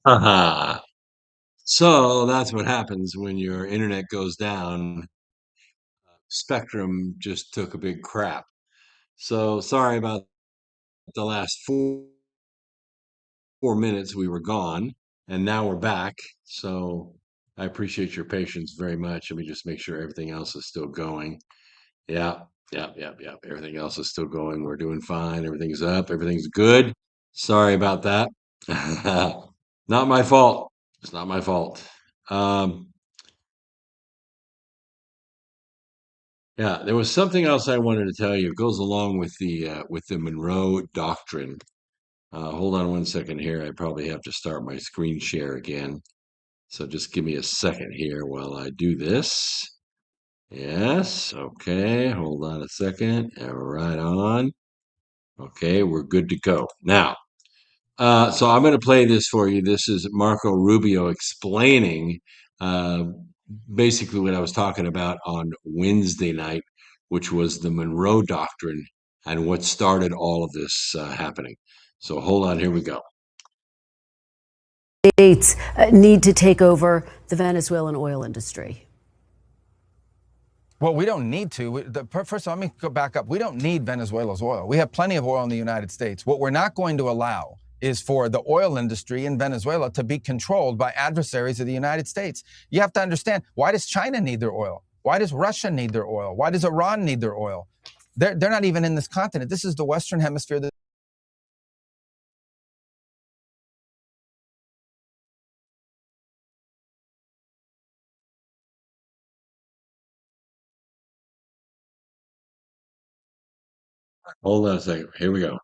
Haha. So that's what happens when your internet goes down. Spectrum just took a big crap. So sorry about the last 4 minutes we were gone, and now we're back. So I appreciate your patience very much. Let me just make sure everything else is still going. Yeah, yeah. Everything else is still going. We're doing fine. Everything's up. Everything's good. Sorry about that. Not my fault. It's not my fault. Um, yeah, there was something else I wanted to tell you. It goes along with the Monroe Doctrine. Hold on one second here. I probably have to start my screen share again. So just give me a second here while I do this. Yes, okay. Hold on a second. Right on. Okay, we're good to go. Now, so I'm going to play this for you. This is Marco Rubio explaining uh, basically what I was talking about on Wednesday night, which was the Monroe Doctrine and what started all of this happening. So hold on, here we go. States need to take over the Venezuelan oil industry? Well, we don't need to. First of all, let me go back up. We don't need Venezuela's oil. We have plenty of oil in the United States. What we're not going to allow is for the oil industry in Venezuela to be controlled by adversaries of the United States. You have to understand, why does China need their oil? Why does Russia need their oil? Why does Iran need their oil? They're not even in this continent. This is the Western Hemisphere. Hold on a second. Here we go.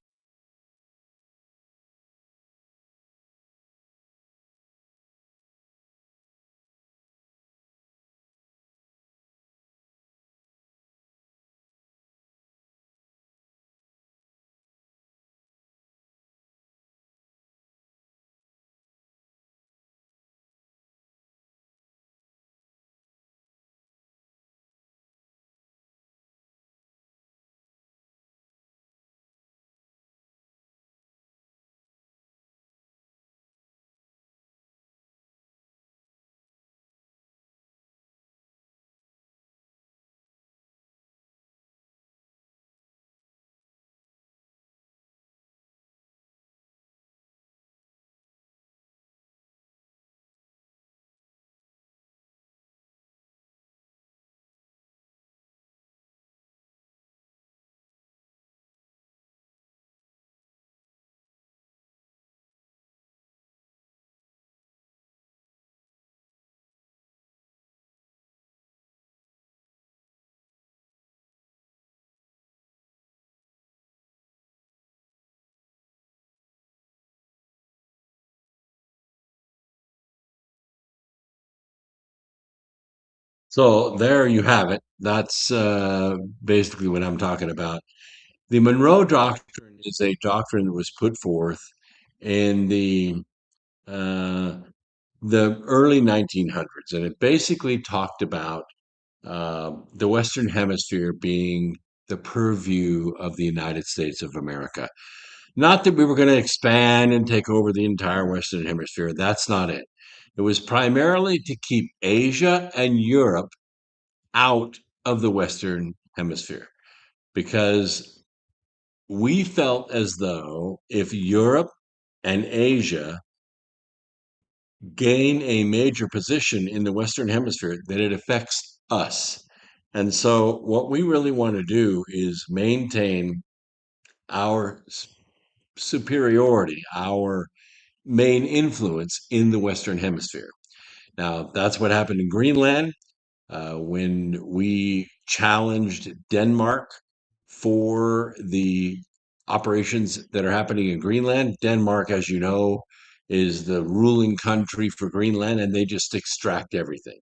So there you have it. That's basically what I'm talking about. The Monroe Doctrine is a doctrine that was put forth in uh, the early 1900s, and it basically talked about the Western Hemisphere being the purview of the United States of America. Not that we were going to expand and take over the entire Western Hemisphere. That's not it. It was primarily to keep Asia and Europe out of the Western Hemisphere because we felt as though if Europe and Asia gain a major position in the Western Hemisphere, that it affects us. And so, what we really want to do is maintain our superiority, our main influence in the Western Hemisphere. Now, that's what happened in Greenland. When we challenged Denmark for the operations that are happening in Greenland. Denmark, as you know, is the ruling country for Greenland, and they just extract everything.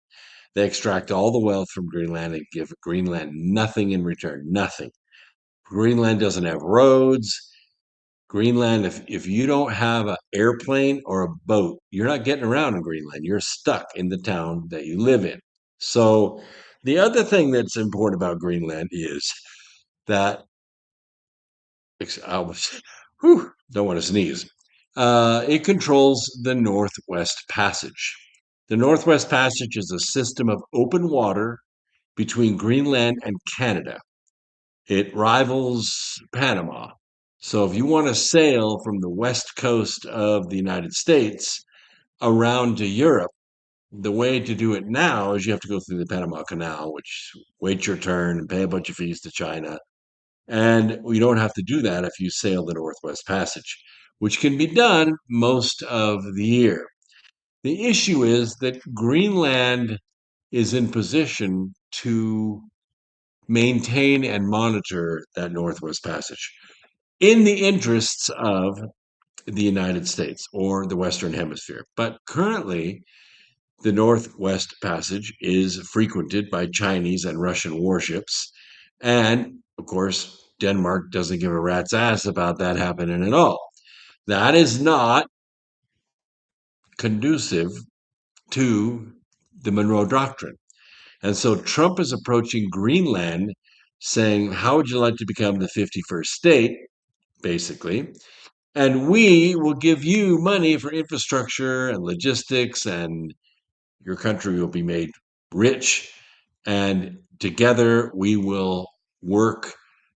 They extract all the wealth from Greenland and give Greenland nothing in return, nothing. Greenland doesn't have roads. Greenland, if you don't have an airplane or a boat, you're not getting around in Greenland. You're stuck in the town that you live in. So, the other thing that's important about Greenland is that I was, don't want to sneeze. It controls the Northwest Passage. The Northwest Passage is a system of open water between Greenland and Canada. It rivals Panama. So if you want to sail from the west coast of the United States around to Europe, the way to do it now is you have to go through the Panama Canal, which wait your turn and pay a bunch of fees to China. And we don't have to do that if you sail the Northwest Passage, which can be done most of the year. The issue is that Greenland is in position to maintain and monitor that Northwest Passage in the interests of the United States or the Western Hemisphere. But currently, the Northwest Passage is frequented by Chinese and Russian warships. And of course, Denmark doesn't give a rat's ass about that happening at all. That is not conducive to the Monroe Doctrine. And so Trump is approaching Greenland saying, how would you like to become the 51st state, basically? And we will give you money for infrastructure and logistics, and your country will be made rich. And together we will work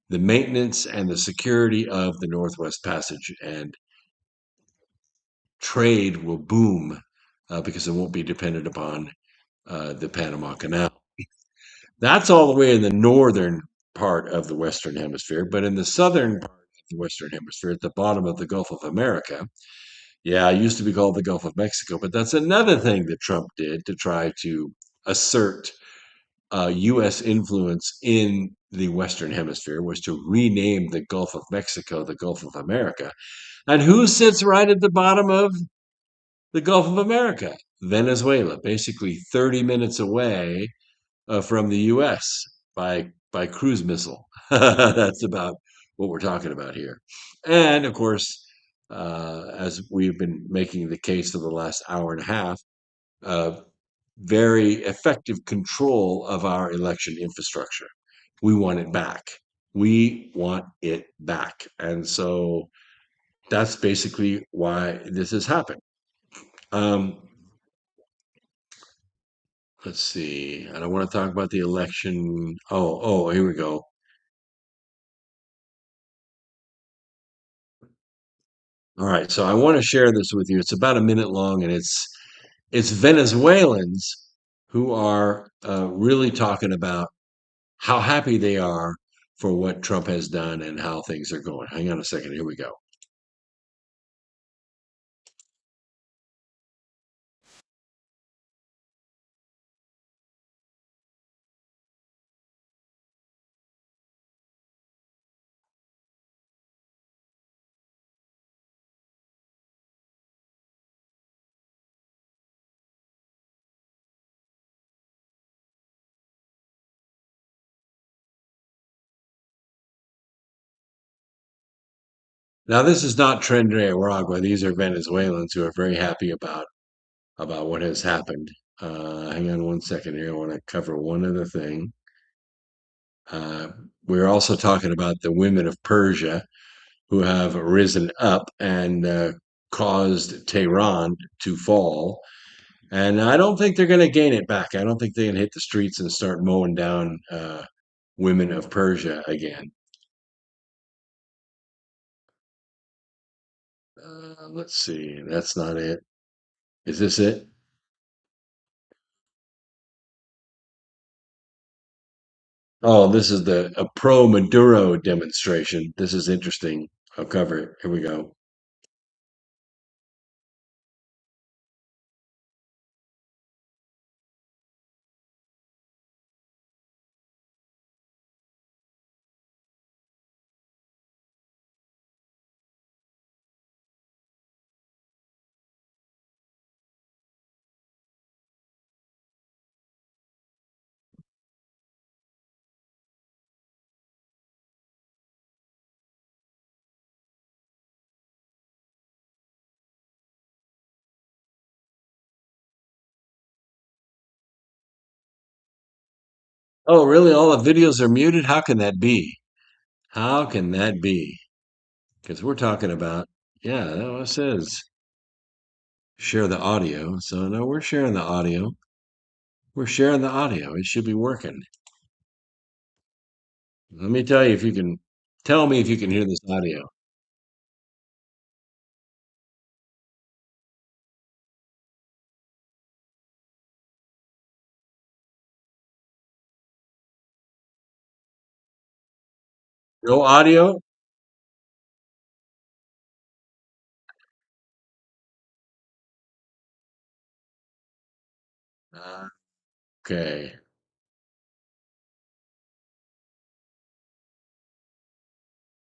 the maintenance and the security of the Northwest Passage, and trade will boom because it won't be dependent upon the Panama Canal. That's all the way in the northern part of the Western Hemisphere. But in the southern part of the Western Hemisphere, at the bottom of the Gulf of America, yeah, it used to be called the Gulf of Mexico, but that's another thing that Trump did to try to assert U.S. influence in the Western Hemisphere, was to rename the Gulf of Mexico the Gulf of America. And who sits right at the bottom of the Gulf of America? Venezuela, basically 30 minutes away from the U.S. by cruise missile. That's about what we're talking about here. And of course, as we've been making the case for the last hour and a half, very effective control of our election infrastructure. We want it back. We want it back. And so that's basically why this has happened. Let's see. I don't want to talk about the election. Here we go. All right, so I want to share this with you. It's about a minute long, and it's Venezuelans who are really talking about how happy they are for what Trump has done and how things are going. Hang on a second. Here we go. Now, this is not Tren de Aragua. These are Venezuelans who are very happy about what has happened. Hang on one second here. I want to cover one other thing. We're also talking about the women of Persia who have risen up and caused Tehran to fall. And I don't think they're going to gain it back. I don't think they can hit the streets and start mowing down women of Persia again. Let's see. That's not it. Is this it? Oh, this is a pro Maduro demonstration. This is interesting. I'll cover it. Here we go. Oh, really? All the videos are muted? How can that be? How can that be? Because we're talking about Yeah, that what it says. Share the audio. So no, we're sharing the audio. We're sharing the audio. It should be working. Let me tell you if you can tell me if you can hear this audio. No audio? Okay.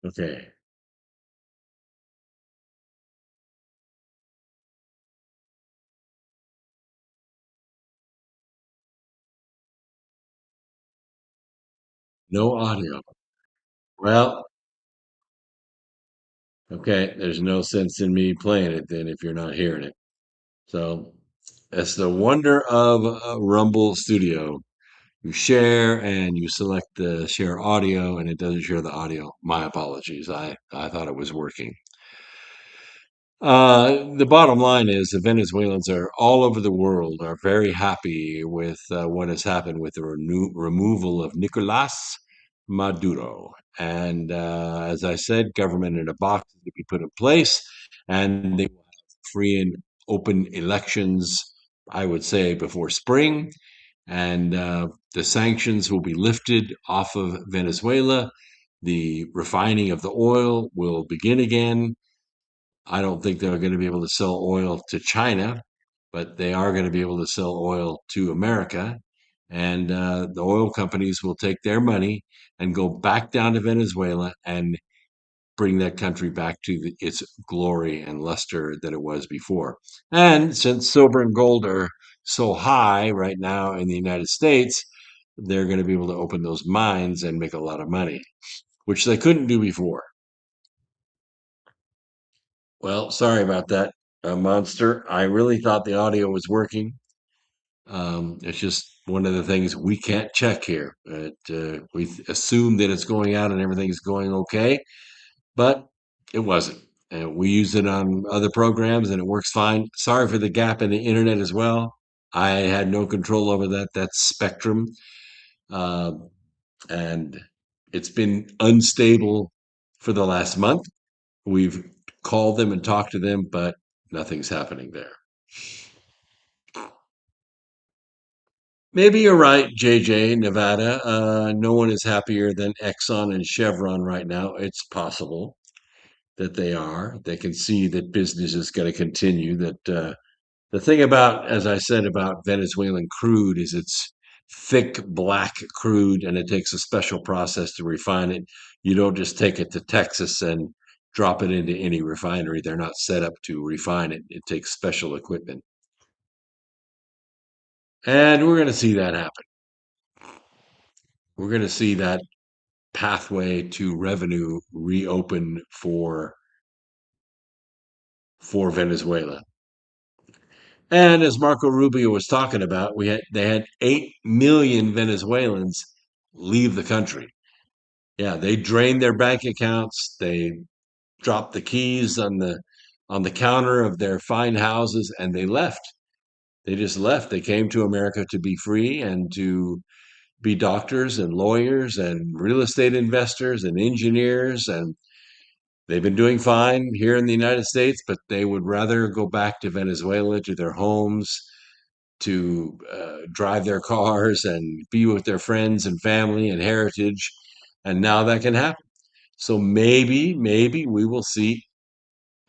Okay. No audio. Well, okay. There's no sense in me playing it then if you're not hearing it. So that's the wonder of Rumble Studio. You share and you select the share audio and it doesn't share the audio. My apologies. I thought it was working. The bottom line is the Venezuelans are all over the world are very happy with what has happened with the removal of Nicolas Maduro. And as I said, government in a box to be put in place, and they will have free and open elections, I would say, before spring. And the sanctions will be lifted off of Venezuela. The refining of the oil will begin again. I don't think they're going to be able to sell oil to China, but they are going to be able to sell oil to America. And the oil companies will take their money and go back down to Venezuela and bring that country back to its glory and luster that it was before. And since silver and gold are so high right now in the United States, they're going to be able to open those mines and make a lot of money, which they couldn't do before. Well, sorry about that, Monster. I really thought the audio was working. It's just one of the things we can't check here. We assume that it's going out and everything's going okay, but it wasn't. And we use it on other programs and it works fine. Sorry for the gap in the internet as well. I had no control over that. That's Spectrum. Uh, and it's been unstable for the last month. We've called them and talked to them, but nothing's happening there. Maybe you're right, JJ, Nevada. No one is happier than Exxon and Chevron right now. It's possible that they are. They can see that business is going to continue. That the thing about, as I said, about Venezuelan crude is it's thick black crude, and it takes a special process to refine it. You don't just take it to Texas and drop it into any refinery. They're not set up to refine it. It takes special equipment. And we're going to see that happen. We're going to see that pathway to revenue reopen for Venezuela. And as Marco Rubio was talking about, they had 8 million Venezuelans leave the country. Yeah, they drained their bank accounts. They dropped the keys on the counter of their fine houses and they left. They just left. They came to America to be free and to be doctors and lawyers and real estate investors and engineers, and they've been doing fine here in the United States, but they would rather go back to Venezuela, to their homes, to drive their cars and be with their friends and family and heritage. And now that can happen. So maybe we will see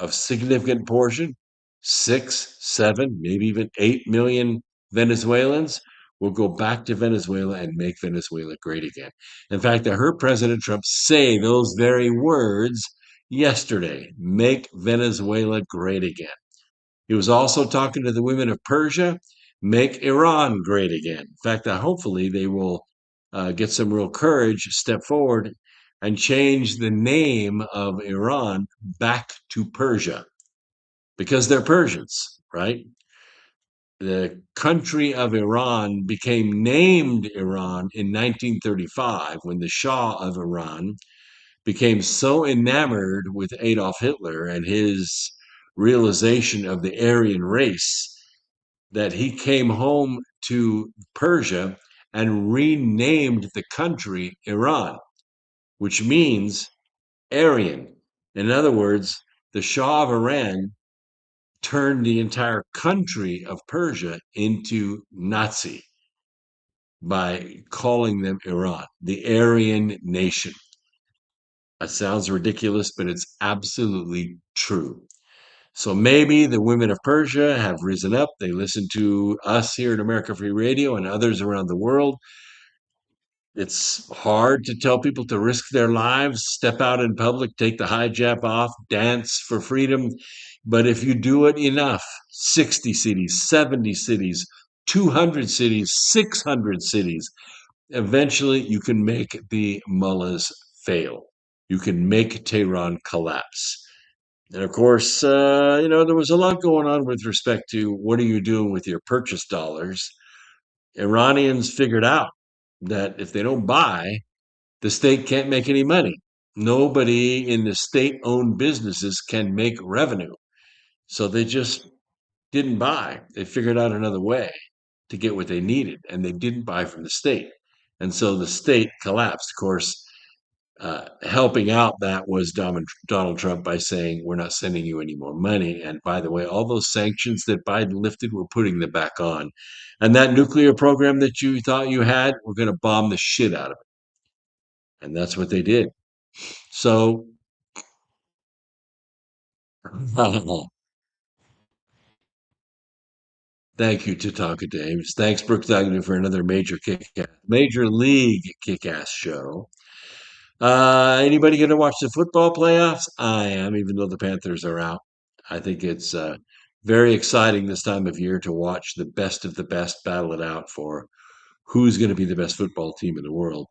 a significant portion, 6, 7, maybe even 8 million Venezuelans will go back to Venezuela and make Venezuela great again. In fact, I heard President Trump say those very words yesterday, make Venezuela great again. He was also talking to the women of Persia, make Iran great again. In fact, hopefully they will get some real courage, step forward, and change the name of Iran back to Persia because they're Persians, right? The country of Iran became named Iran in 1935 when the Shah of Iran became so enamored with Adolf Hitler and his realization of the Aryan race that he came home to Persia and renamed the country Iran, which means Aryan. In other words, the Shah of Iran turned the entire country of Persia into Nazi by calling them Iran, the Aryan nation. That sounds ridiculous, but it's absolutely true. So maybe the women of Persia have risen up. They listen to us here at America Free Radio and others around the world. It's hard to tell people to risk their lives, step out in public, take the hijab off, dance for freedom. But if you do it enough, 60 cities, 70 cities, 200 cities, 600 cities, eventually you can make the mullahs fail. You can make Tehran collapse. And of course, there was a lot going on with respect to what are you doing with your purchase dollars. Iranians figured out that if they don't buy, the state can't make any money. Nobody in the state-owned businesses can make revenue. So they just didn't buy. They figured out another way to get what they needed, and they didn't buy from the state. And so the state collapsed. Of course, helping out that was Donald Trump by saying, we're not sending you any more money. And by the way, all those sanctions that Biden lifted, we're putting them back on. And that nuclear program that you thought you had, we're going to bomb the shit out of it. And that's what they did. So, thank you, Tatanka Dames. Thanks, Brooks Agnew, for another Major League kick-ass show. Anybody going to watch the football playoffs? I am, even though the Panthers are out. I think it's very exciting this time of year to watch the best of the best battle it out for who's going to be the best football team in the world.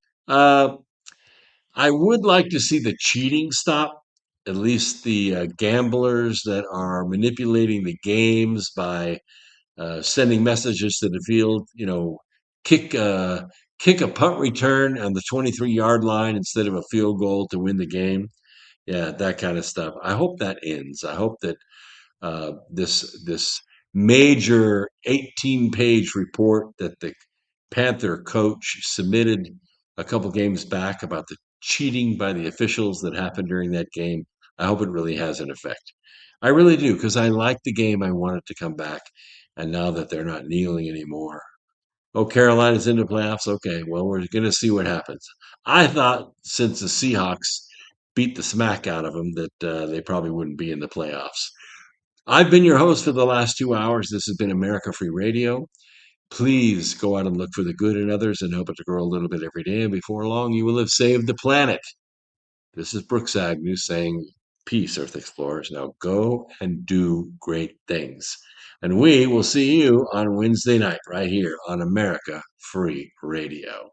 I would like to see the cheating stop, at least the gamblers that are manipulating the games by sending messages to the field, kick a punt return on the 23-yard line instead of a field goal to win the game. Yeah, that kind of stuff. I hope that ends. I hope that this major 18-page report that the Panther coach submitted a couple games back about the cheating by the officials that happened during that game, I hope it really has an effect. I really do, because I like the game. I want it to come back. And now that they're not kneeling anymore. Oh, Carolina's in the playoffs? Okay, well, we're going to see what happens. I thought since the Seahawks beat the smack out of them that they probably wouldn't be in the playoffs. I've been your host for the last 2 hours. This has been America Free Radio. Please go out and look for the good in others and help it to grow a little bit every day. And before long, you will have saved the planet. This is Brooks Agnew saying, peace, Earth Explorers. Now go and do great things. And we will see you on Wednesday night right here on America Free Radio.